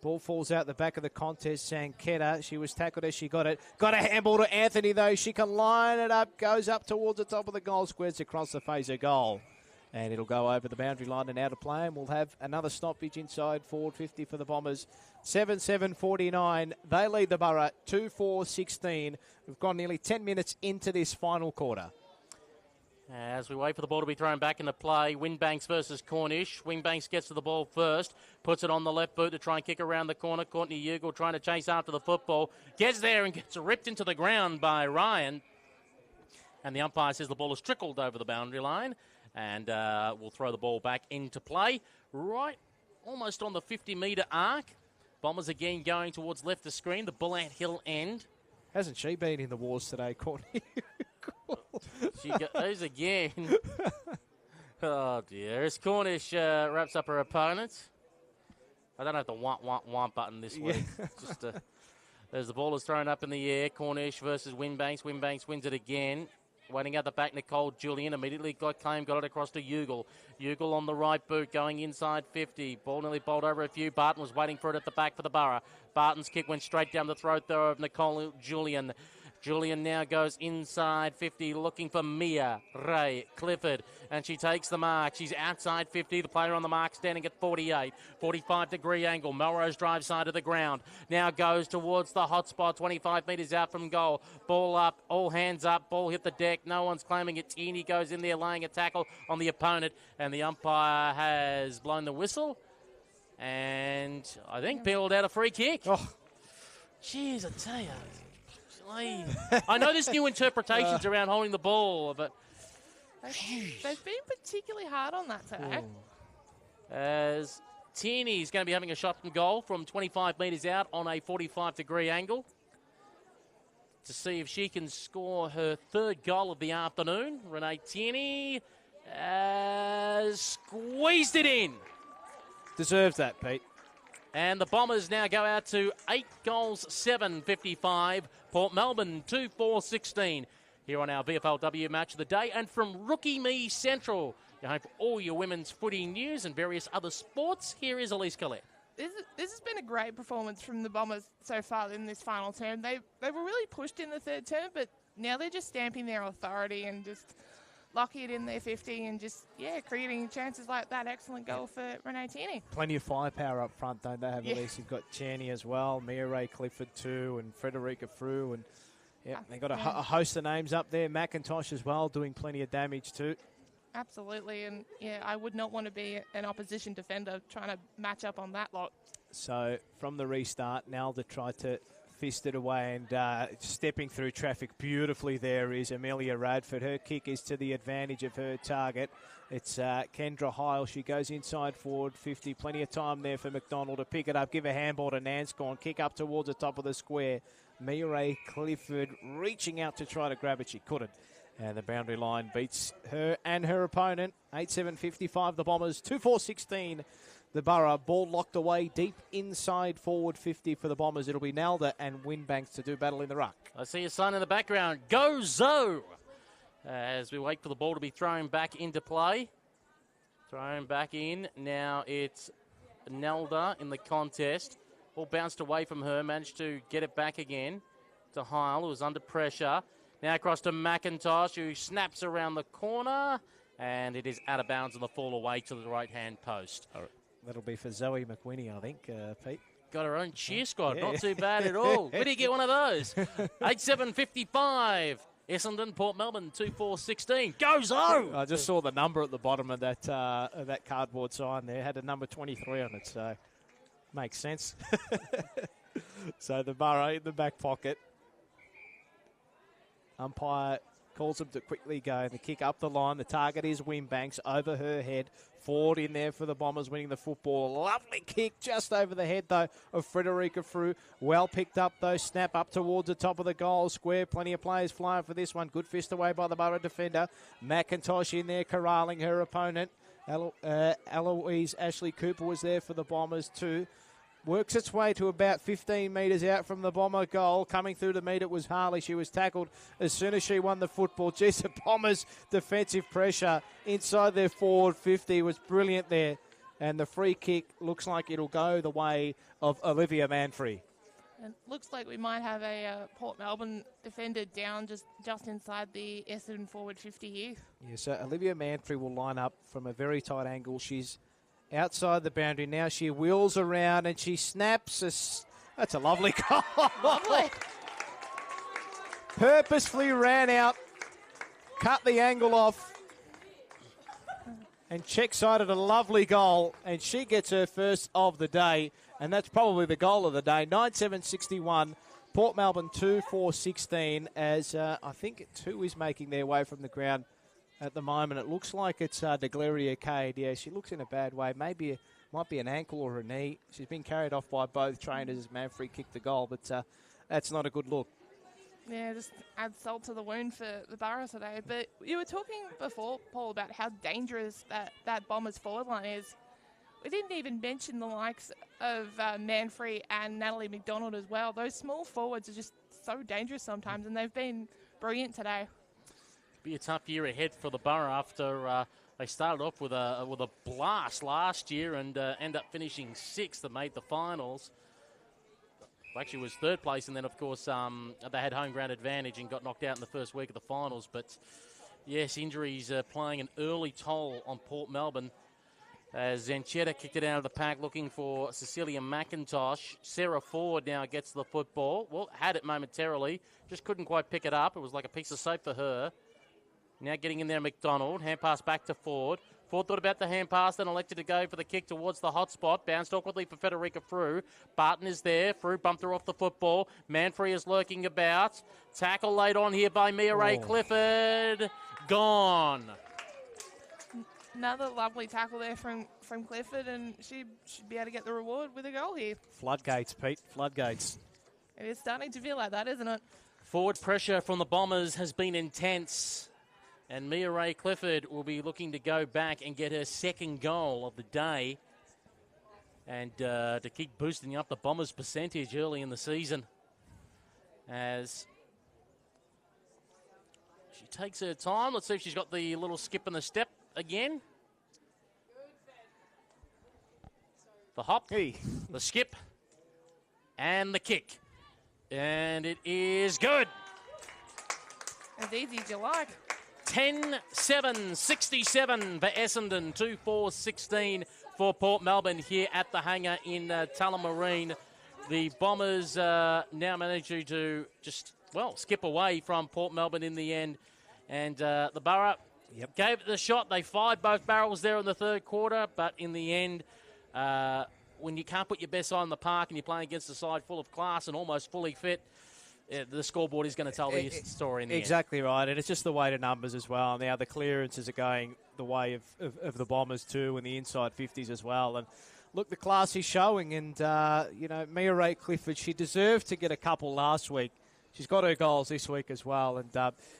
Ball falls out the back of the contest. Sanketta, she was tackled as she got it. Got a handball to Anthony, though. She can line it up, goes up towards the top of the goal, squares across the face of goal. And it'll go over the boundary line and out of play. And we'll have another stoppage inside forward 50 for the Bombers. 7-7-49. They lead the Borough 2-4-16. We've gone nearly 10 minutes into this final quarter. As we wait for the ball to be thrown back into play, Winbanks versus Cornish. Winbanks gets to the ball first, puts it on the left boot to try and kick around the corner. Courtney Ugle trying to chase after the football. Gets there and gets ripped into the ground by Ryan. And the umpire says the ball has trickled over the boundary line. And we'll throw the ball back into play. Right, almost on the 50-metre arc. Bombers again going towards left of screen, the Bullant Hill end. Hasn't she been in the wars today, Courtney? She goes again. Oh, dear. As Cornish wraps up her opponent. I don't have the want button this week. Just as the ball is thrown up in the air, Cornish versus Winbanks. Winbanks wins it again. Waiting out the back, Nicole Julian immediately got it across to Ugle. Ugle on the right boot, going inside 50. Ball nearly bowled over a few. Barton was waiting for it at the back for the Borough. Barton's kick went straight down the throat, though, of Nicole Julian. Julian now goes inside 50, looking for Mia Ray Clifford, and she takes the mark. She's outside 50, the player on the mark standing at 48, 45-degree angle. Melrose drive side of the ground, now goes towards the hot spot, 25 metres out from goal. Ball up, all hands up, ball hit the deck, no one's claiming it. Tierney goes in there laying a tackle on the opponent, and the umpire has blown the whistle, and I think peeled out a free kick. Oh. Jeez, I tell you. I know there's new interpretations around holding the ball, but They've been particularly hard on that today. as Tierney is going to be having a shot from goal from 25 metres out on a 45-degree angle to see if she can score her third goal of the afternoon. Renee Tierney has squeezed it in. Deserves that, Pete. And the Bombers now go out to 8 goals, 7-55. Port Melbourne 2-4-16 here on our VFLW Match of the Day. And from Rookie Me Central, You're home for all your women's footy news and various other sports. Here is Elise Collette. This has been a great performance from the Bombers so far in this final term. They were really pushed in the third term, but now they're just stamping their authority and just locking it in their 50 and just, creating chances like that excellent goal for Renee Tierney. Plenty of firepower up front, don't they have, Elise? You've got Chaney as well, Mia Ray Clifford too, and Frederica Frew, and they've got a host of names up there. McIntosh as well, doing plenty of damage too. Absolutely, and I would not want to be an opposition defender trying to match up on that lot. So from the restart, Nalda tried to fist it away, and stepping through traffic beautifully there is Amelia Radford. Her kick is to the advantage of her target. It's Kendra Heil. She goes inside forward 50. Plenty of time there for McDonald to pick it up, give a handball to Nanscorn, kick up towards the top of the square. Mia Ray Clifford reaching out to try to grab it. She couldn't. And the boundary line beats her and her opponent. 8-7-55, the Bombers. 2-4-16, the Borough. Ball locked away deep inside forward 50 for the Bombers. It'll be Nalda and Winbanks to do battle in the ruck. I see a sign in the background. Go Zo! As we wait for the ball to be thrown back into play. Thrown back in. Now it's Nelda in the contest. Ball bounced away from her. Managed to get it back again to Heil, who was under pressure. Now across to McIntosh, who snaps around the corner, and it is out of bounds on the fall away to the right-hand post. That'll be for Zoe McWhinney, I think, Pete. Got her own cheer squad. Not too bad at all. Where do you get one of those? 8-7-55. Essendon, Port Melbourne, 2-4-16. Go Zo! I just saw the number at the bottom of that cardboard sign there. Had a number 23 on it, so makes sense. So the Borough in the back pocket. Umpire calls them to quickly go. The kick up the line. The target is Winbanks over her head. Ford in there for the Bombers winning the football. Lovely kick just over the head, though, of Frederica Frew. Well picked up, though. Snap up towards the top of the goal square. Plenty of players flying for this one. Good fist away by the Borough defender. McIntosh in there corralling her opponent. Eloise Ashley Cooper was there for the Bombers too. Works its way to about 15 metres out from the Bomber goal. Coming through to meet it was Harley. She was tackled as soon as she won the football. Geez, the Bombers' defensive pressure inside their forward 50 was brilliant there. And the free kick looks like it'll go the way of Olivia Manfrey. And looks like we might have a Port Melbourne defender down just inside the Essendon forward 50 here. Yeah, so Olivia Manfrey will line up from a very tight angle. She's outside the boundary now. She wheels around and she snaps. That's a lovely goal. Lovely. Purposefully ran out, cut the angle off, and check-sided a lovely goal. And she gets her first of the day, and that's probably the goal of the day. 9-7-61, Port Melbourne 2-4-16, as I think 2 is making their way from the ground at the moment. It looks like it's DeGleria Cade. Yeah, she looks in a bad way. Maybe might be an ankle or a knee. She's been carried off by both trainers as Manfrey kicked the goal, but that's not a good look. Yeah, just add salt to the wound for the Borough today. But you were talking before, Paul, about how dangerous that Bombers forward line is. We didn't even mention the likes of Manfrey and Natalie McDonald as well. Those small forwards are just so dangerous sometimes, and they've been brilliant today. Be a tough year ahead for the Borough after they started off with a blast last year and end up finishing 6th and made the finals. Actually was 3rd place, and then of course they had home ground advantage and got knocked out in the first week of the finals. But yes, injuries are playing an early toll on Port Melbourne as Zanchetta kicked it out of the pack looking for Cecilia McIntosh. Sarah Ford now gets the football. Well, had it momentarily, just couldn't quite pick it up. It was like a piece of soap for her. Now getting in there, McDonald. Hand pass back to Ford. Ford thought about the hand pass, then elected to go for the kick towards the hot spot. Bounced awkwardly for Federica Frew. Barton is there. Frew bumped her off the football. Manfrey is lurking about. Tackle laid on here by Mia Ray Clifford. Gone. Another lovely tackle there from Clifford, and she should be able to get the reward with a goal here. Floodgates, Pete. Floodgates. It is starting to feel like that, isn't it? Forward pressure from the Bombers has been intense. And Mia Ray Clifford will be looking to go back and get her 2nd goal of the day. And to keep boosting up the Bombers' percentage early in the season. As she takes her time. Let's see if she's got the little skip and the step again. The hop, Hey. the skip, and the kick. And it is good. As easy as you like. 10-7-67 for Essendon, 2-4-16 for Port Melbourne here at the hangar in Tullamarine. The Bombers now managed to just, skip away from Port Melbourne in the end. And the Borough gave it the shot. They fired both barrels there in the third quarter, but in the end, when you can't put your best side in the park and you're playing against a side full of class and almost fully fit, the scoreboard is going to tell the story in the end. Exactly right, and it's just the way to numbers as well. Now the clearances are going the way of the Bombers too, and the inside 50s as well. And look, the class is showing, and Mia Ray Clifford, she deserved to get a couple last week. She's got her goals this week as well, and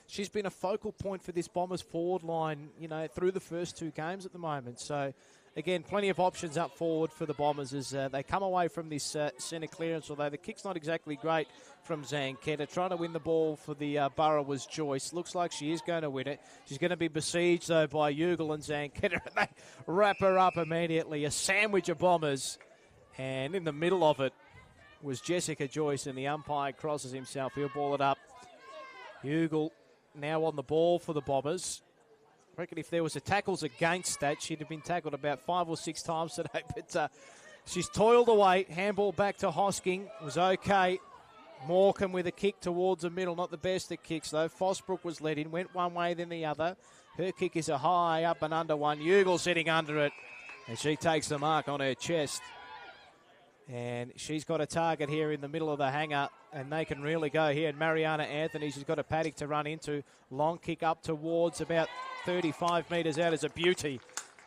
she's been a focal point for this Bombers forward line, through the first two games at the moment. So, again, plenty of options up forward for the Bombers as they come away from this centre clearance, although the kick's not exactly great from Zanketta. Trying to win the ball for the Borough was Joyce. Looks like she is going to win it. She's going to be besieged, though, by Ugle and Zanketta, and they wrap her up immediately. A sandwich of Bombers, and in the middle of it was Jessica Joyce, and the umpire crosses himself. He'll ball it up. Ugle now on the ball for the Bombers. I reckon if there was a tackles against that, she'd have been tackled about 5 or 6 times today. But she's toiled away. Handball back to Hosking. Was okay. Morecambe with a kick towards the middle. Not the best at kicks, though. Fosbrook was led in. Went one way, then the other. Her kick is a high up and under one. Ugle sitting under it. And she takes the mark on her chest. And she's got a target here in the middle of the hangar, and they can really go here. And Mariana Anthony, she's got a paddock to run into. Long kick up towards about 35 metres out is a beauty.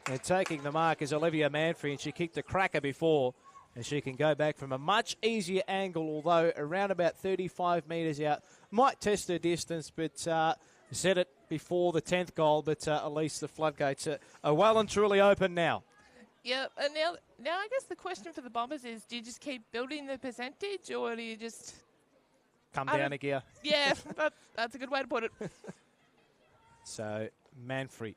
And taking the mark is Olivia Manfrey, and she kicked a cracker before. And she can go back from a much easier angle, although around about 35 metres out. Might test her distance, but said it before the 10th goal, but at least the floodgates are well and truly open now. Yeah, and now I guess the question for the Bombers is, do you just keep building the percentage, or do you just... Come down a gear. Yeah, that's a good way to put it. So, Manfrey,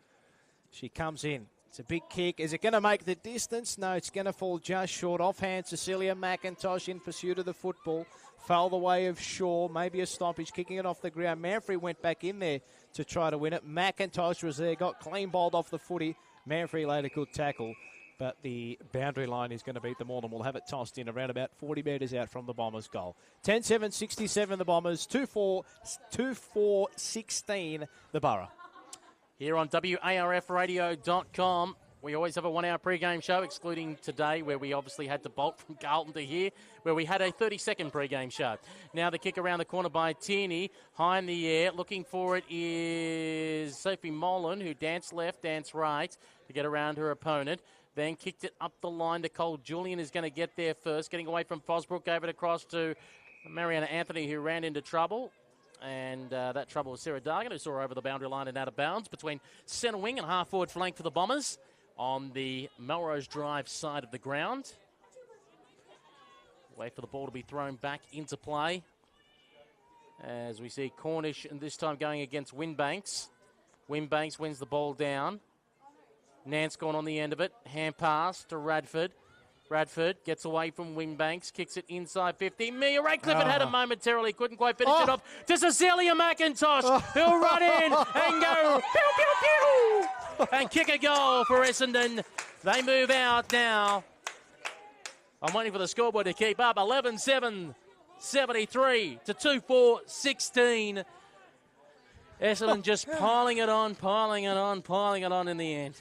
she comes in. It's a big kick. Is it going to make the distance? No, it's going to fall just short. Offhand, Cecilia McIntosh in pursuit of the football. Fell the way of Shaw. Maybe a stoppage, kicking it off the ground. Manfrey went back in there to try to win it. McIntosh was there, got clean bowled off the footy. Manfrey laid a good tackle. But the boundary line is going to beat them all, and we'll have it tossed in around about 40 metres out from the Bombers' goal. 10-7-67 the Bombers, 2-4-16 the Borough. Here on WARFradio.com, we always have a 1 hour pre-game show, excluding today, where we obviously had to bolt from Carlton to here, where we had a 30-second pre-game show. Now the kick around the corner by Tierney, high in the air. Looking for it is Sophie Molan, who danced left, danced right to get around her opponent. Then kicked it up the line to Cole Julian, is going to get there first. Getting away from Fosbrook, gave it across to Mariana Anthony, who ran into trouble. And that trouble was Sarah Dargan, who saw her over the boundary line and out of bounds between centre wing and half-forward flank for the Bombers on the Melrose Drive side of the ground. Wait for the ball to be thrown back into play. As we see Cornish, and this time going against Winbanks. Winbanks wins the ball down. Nance gone on the end of it. Hand pass to Radford. Radford gets away from Winbanks, kicks it inside 50. Mia Ray Clifford had it momentarily, couldn't quite finish it off to Cecilia McIntosh, who'll run in and go pew, pew, pew, and kick a goal for Essendon. They move out now. I'm waiting for the scoreboard to keep up. 11-7, 73 to 2-4-16. Essendon just piling it on in the end.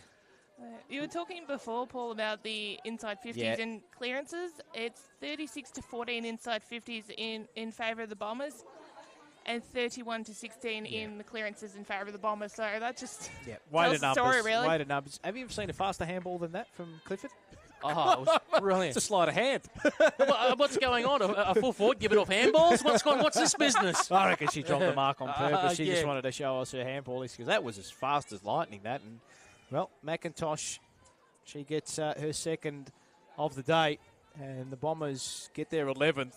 You were talking before, Paul, about the inside 50s and clearances. It's 36-14 inside 50s in favour of the Bombers, and 31-16 in the clearances in favour of the Bombers. So that just tells the story, really. Way to numbers. Have you ever seen a faster handball than that from Clifford? Oh, it was brilliant. It's a sleight of hand. What's going on? A full forward giving off handballs? What's this business? I reckon she dropped the mark on purpose. She just wanted to show us her handball, because that was as fast as lightning, that. And well, McIntosh, she gets her second of the day, and the Bombers get their 11th,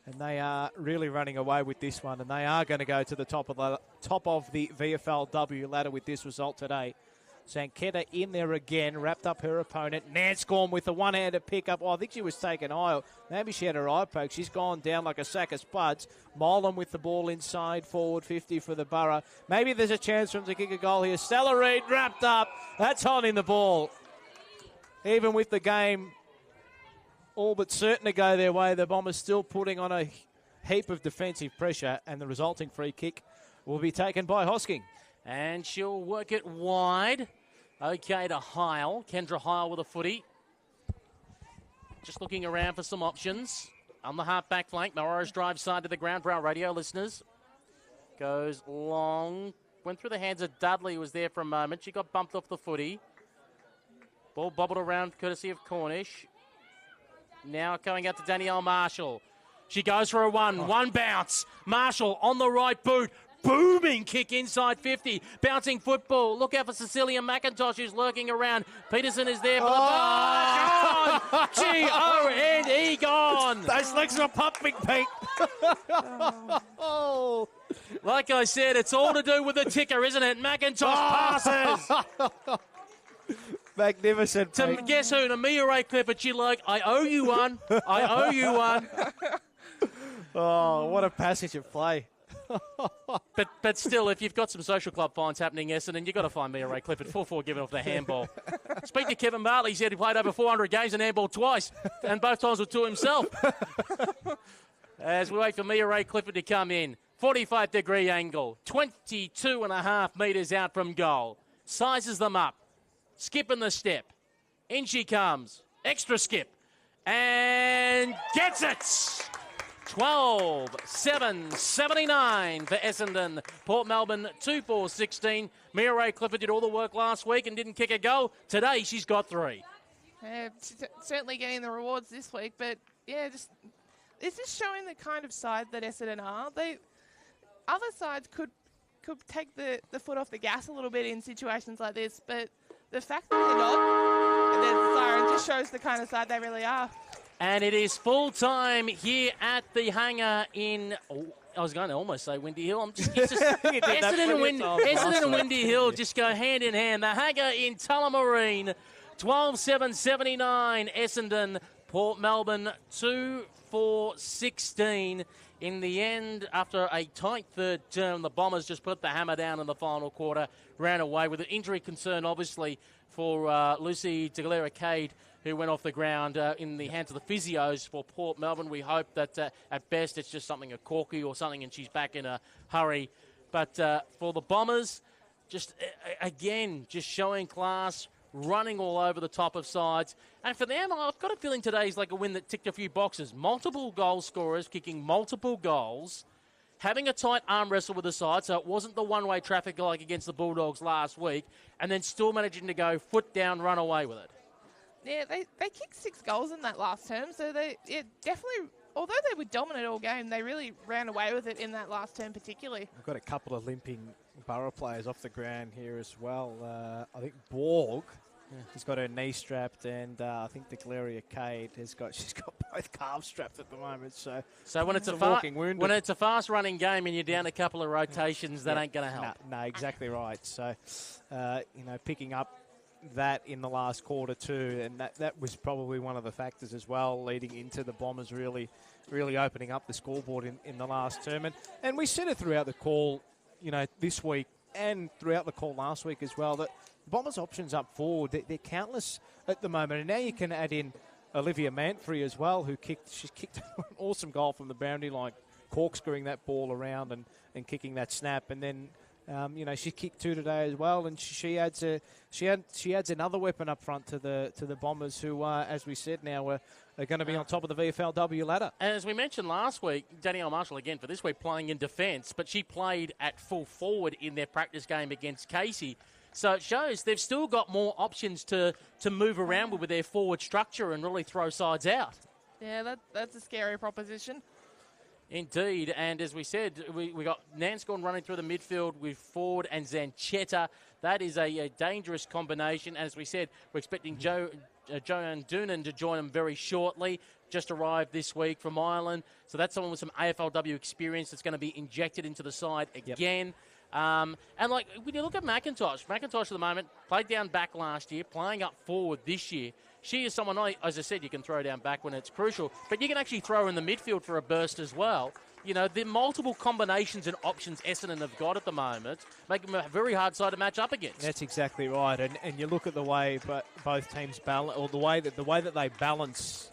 and they are really running away with this one, and they are going to go to the top of the VFLW ladder with this result today. Zanketta in there again, wrapped up her opponent. Nanscombe with the one-handed pick-up. Oh, I think she was taken eye. Maybe she had her eye poked. She's gone down like a sack of spuds. Molan with the ball inside, forward 50 for the Borough. Maybe there's a chance for them to kick a goal here. Stella Reid wrapped up. That's holding the ball. Even with the game all but certain to go their way, the Bombers still putting on a heap of defensive pressure, and the resulting free kick will be taken by Hosking. And she'll work it wide. Okay to Heil. Kendra Heil with a footy. Just looking around for some options. On the half-back flank, Morris drives side to the ground for our radio listeners. Goes long. Went through the hands of Dudley, was there for a moment. She got bumped off the footy. Ball bobbled around courtesy of Cornish. Now going out to Danielle Marshall. She goes for a one bounce. Marshall on the right boot. Booming kick inside 50. Bouncing football. Look out for Cecilia McIntosh, who's lurking around. Peterson is there for the ball. Gone! G-O-N-E, gone! Those legs are pumping, Pete. Like I said, it's all to do with the ticker, isn't it? McIntosh passes. Magnificent, To Pete. guess who? To Mia Ray Clifford. She like, I owe you one. I owe you one. Oh, what a passage of play. But still, if you've got some social club fines happening, Essendon, you've got to find Mia Ray Clifford. 4-4 giving off the handball. Speak to Kevin Bartley. He said he played over 400 games and handball twice, and both times were to himself. As we wait for Mia Ray Clifford to come in. 45-degree angle. 22.5 metres out from goal. Sizes them up. Skipping the step. In she comes. Extra skip. And gets it! 12-7-79 for Essendon. Port Melbourne 2-4-16. Mia Ray Clifford did all the work last week and didn't kick a goal. Today she's got 3. Certainly getting the rewards this week, but yeah, it's just showing the kind of side that Essendon are. Other sides could take the foot off the gas a little bit in situations like this, but the fact that they're not, and there's the siren, just shows the kind of side they really are. And it is full time here at the hangar in. I was going to almost say Windy Hill. Essendon and Windy Hill just go hand in hand. The hangar in Tullamarine, 12-7-79. Essendon, Port Melbourne 2-4-16. In the end, after a tight third term, the Bombers just put the hammer down in the final quarter, ran away with an injury concern, obviously, for Lucy Deglera-Cade, who went off the ground in the hands of the physios for Port Melbourne. We hope that at best it's just something, a corky or something, and she's back in a hurry. But for the Bombers, just again, just showing class, running all over the top of sides. And for them, I've got a feeling today's like a win that ticked a few boxes. Multiple goal scorers, kicking multiple goals, having a tight arm wrestle with the side, so it wasn't the one-way traffic like against the Bulldogs last week, and then still managing to go foot down, run away with it. Yeah, they kicked 6 goals in that last term, so they definitely, although they were dominant all game, they really ran away with it in that last term particularly. We've got a couple of limping Borough players off the ground here as well. I think Borg has got her knee strapped, and I think Deglera-Cade she's got both calves strapped at the moment. So when it's a fast-running game and you're down a couple of rotations, that ain't going to help. No, exactly right. So picking up that in the last quarter too, and that was probably one of the factors as well leading into the Bombers really opening up the scoreboard in the last term. And we said it throughout the call, this week and throughout the call last week as well, that the Bombers' options up forward, they're countless at the moment. And now you can add in Olivia Manfrey as well, she's kicked an awesome goal from the boundary line, corkscrewing that ball around and kicking that snap. And then she kicked 2 today as well, and she adds another weapon up front to the Bombers, who, as we said, now are going to be on top of the VFLW ladder. And as we mentioned last week, Danielle Marshall again for this week playing in defence, but she played at full forward in their practice game against Casey. So it shows they've still got more options to move around with their forward structure and really throw sides out. Yeah, that's a scary proposition. Indeed, and as we said, we got Nanscombe running through the midfield with Ford and Zanchetta. That is a dangerous combination, and as we said, we're expecting Joanne Doonan to join them very shortly. Just arrived this week from Ireland, so that's someone with some AFLW experience that's going to be injected into the side again. And, like, when you look at McIntosh at the moment played down back last year, playing up forward this year. She is someone, as I said, you can throw down back when it's crucial, but you can actually throw her in the midfield for a burst as well. You know, the multiple combinations and options Essendon have got at the moment make them a very hard side to match up against. That's exactly right, and you look at the way both teams balance, or the way that they balance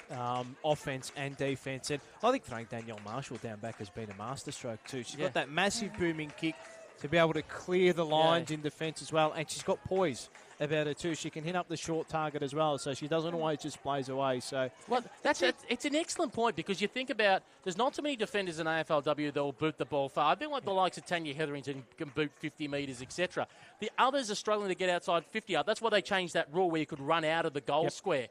offense and defense. And I think throwing Danielle Marshall down back has been a masterstroke too. She's got that massive booming kick to be able to clear the lines in defence as well, and she's got poise about her too. She can hit up the short target as well, so she doesn't always just blaze away. So, well, it's an excellent point, because you think about there's not too many defenders in AFLW that will boot the ball far. I've been like the likes of Tanya Hetherington can boot 50 metres, etc. The others are struggling to get outside 50 yard. That's why they changed that rule where you could run out of the goal square.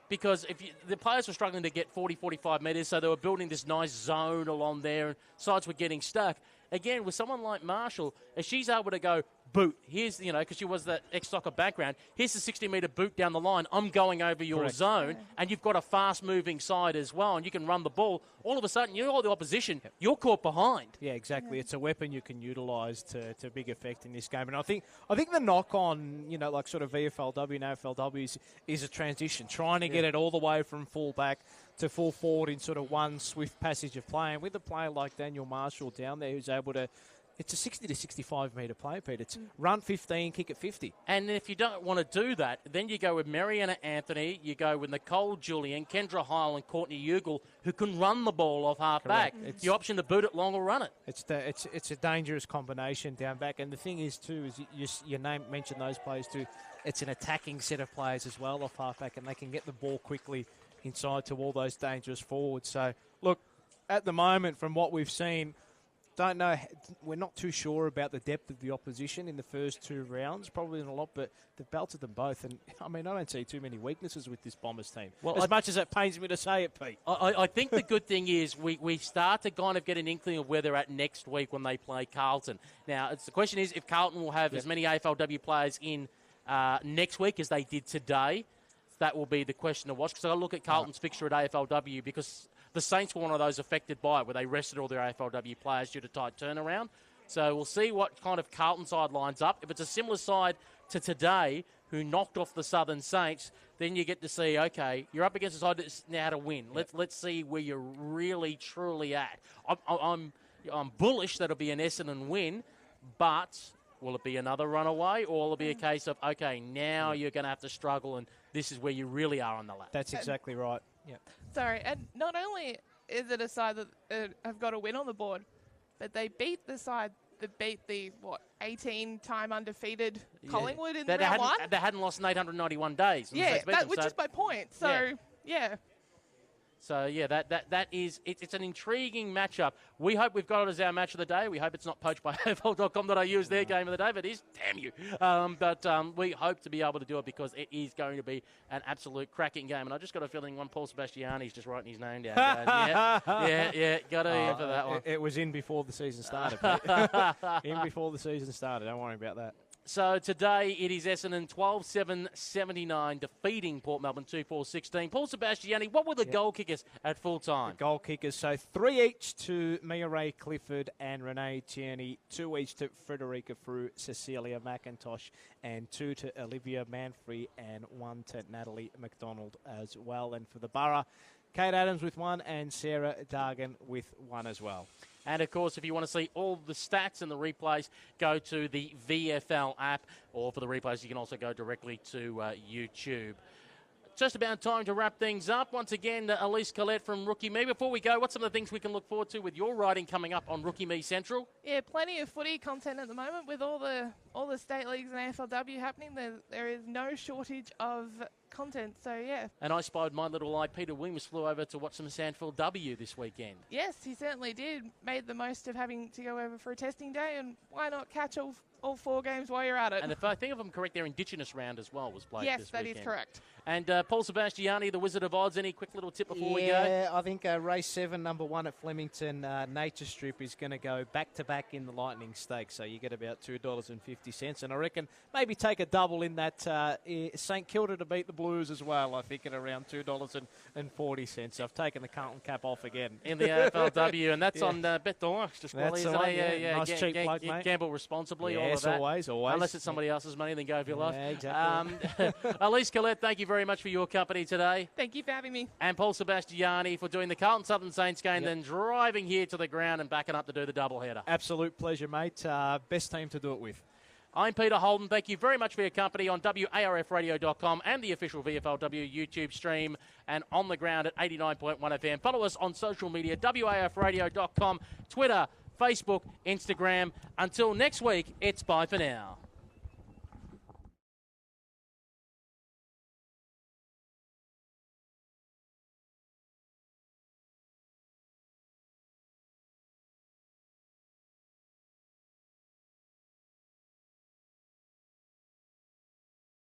Because the players were struggling to get 40, 45 metres, so they were building this nice zone along there, and sides were getting stuck. Again, with someone like Marshall, if she's able to go, boot, here's, because she was that ex-soccer background, here's the 60-metre boot down the line, I'm going over your zone, and you've got a fast-moving side as well, and you can run the ball. All of a sudden, you're all the opposition, you're caught behind. Yeah, exactly. It's a weapon you can utilise to big effect in this game. And I think the knock on, like sort of VFLW and AFLW is a transition, trying to get it all the way from full back to full forward in sort of one swift passage of play. And with a player like Daniel Marshall down there who's able to, it's a 60 to 65 metre play, Pete. It's run 15, kick at 50. And if you don't want to do that, then you go with Mariana Anthony, you go with Nicole Julian, Kendra Heil and Courtney Ugle, who can run the ball off half back. It's the option to boot it long or run it. It's a dangerous combination down back. And the thing is, too, is your name mentioned those players too. It's an attacking set of players as well off half back, and they can get the ball quickly inside to all those dangerous forwards. So, look, at the moment, from what we've seen, don't know. We're not too sure about the depth of the opposition in the first two rounds. Probably not a lot, but they've belted them both. And, I don't see too many weaknesses with this Bombers team. Well, as much as it pains me to say it, Pete. I think the good thing is we start to kind of get an inkling of where they're at next week when they play Carlton. Now, the question is if Carlton will have as many AFLW players in next week as they did today. That will be the question to watch, because I've got to look at Carlton's fixture at AFLW, because the Saints were one of those affected by it, where they rested all their AFLW players due to tight turnaround. So we'll see what kind of Carlton side lines up. If it's a similar side to today, who knocked off the Southern Saints, then you get to see, okay, you're up against a side that's now how to win. Let's see where you're really, truly at. I'm bullish that it'll be an Essendon win, but will it be another runaway, or will it be a case of, okay, now you're going to have to struggle, and this is where you really are on the lap? That's exactly right. Yeah. Sorry, and not only is it a side that have got a win on the board, but they beat the side that beat the, 18-time undefeated Collingwood in round one? They hadn't lost in 891 days. Yeah, which is my point. So, yeah. So, yeah, that is, it's an intriguing matchup. We hope we've got it as our match of the day. We hope it's not poached by AFL.com.au as their game of the day, but it is, damn you. But we hope to be able to do it, because it is going to be an absolute cracking game. And I just got a feeling one Paul Sebastiani's just writing his name down. Yeah, got to hear for that one. It was in before the season started, Pete. In before the season started. Don't worry about that. So today it is Essendon 12-7-79 defeating Port Melbourne 2-4-16. Paul Sebastiani, what were the goal kickers at full time? The goal kickers, so 3 each to Mia Ray Clifford and Renee Tierney, 2 each to Frederica Frew, Cecilia McIntosh, and 2 to Olivia Manfrey, and 1 to Natalie McDonald as well. And for the Borough, Kate Adams with 1 and Sarah Dargan with 1 as well. And, of course, if you want to see all the stats and the replays, go to the VFL app. Or for the replays, you can also go directly to YouTube. Just about time to wrap things up. Once again, Elise Collette from Rookie Me. Before we go, what's some of the things we can look forward to with your writing coming up on Rookie Me Central? Yeah, plenty of footy content at the moment with all the state leagues and AFLW happening. There is no shortage of content, so yeah. And I spied my little eye. Peter Williams flew over to watch some Sandfield W this weekend. Yes, he certainly did. Made the most of having to go over for a testing day, and why not catch all all 4 games while you're at it. And if I think of them correct, their Indigenous round as well was played Yes, this that weekend. is correct. And Paul Sebastiani, the Wizard of Odds, any quick little tip before we go? Yeah, I think race 7, number 1 at Flemington, Nature Strip, is going to go back-to-back in the Lightning Stakes. So you get about $2.50. And I reckon maybe take a double in that St Kilda to beat the Blues as well, I think, at around $2.40. So I've taken the Carlton cap off again. In the AFLW, and that's on Bet D'Or. Just That's the one, yeah. Nice cheap plug, mate. Gamble responsibly, all of Yes, that. always. Unless it's somebody else's money, then go for your life. Yeah, exactly. Elise Collette, thank you very much for your company today. Thank you for having me. And Paul Sebastiani for doing the Carlton Southern Saints game, then driving here to the ground and backing up to do the doubleheader. Absolute pleasure, mate. Best team to do it with. I'm Peter Holden. Thank you very much for your company on WARFradio.com and the official VFLW YouTube stream and on the ground at 89.1 FM. Follow us on social media, WARFradio.com, Twitter, Facebook, Instagram. Until next week, it's bye for now.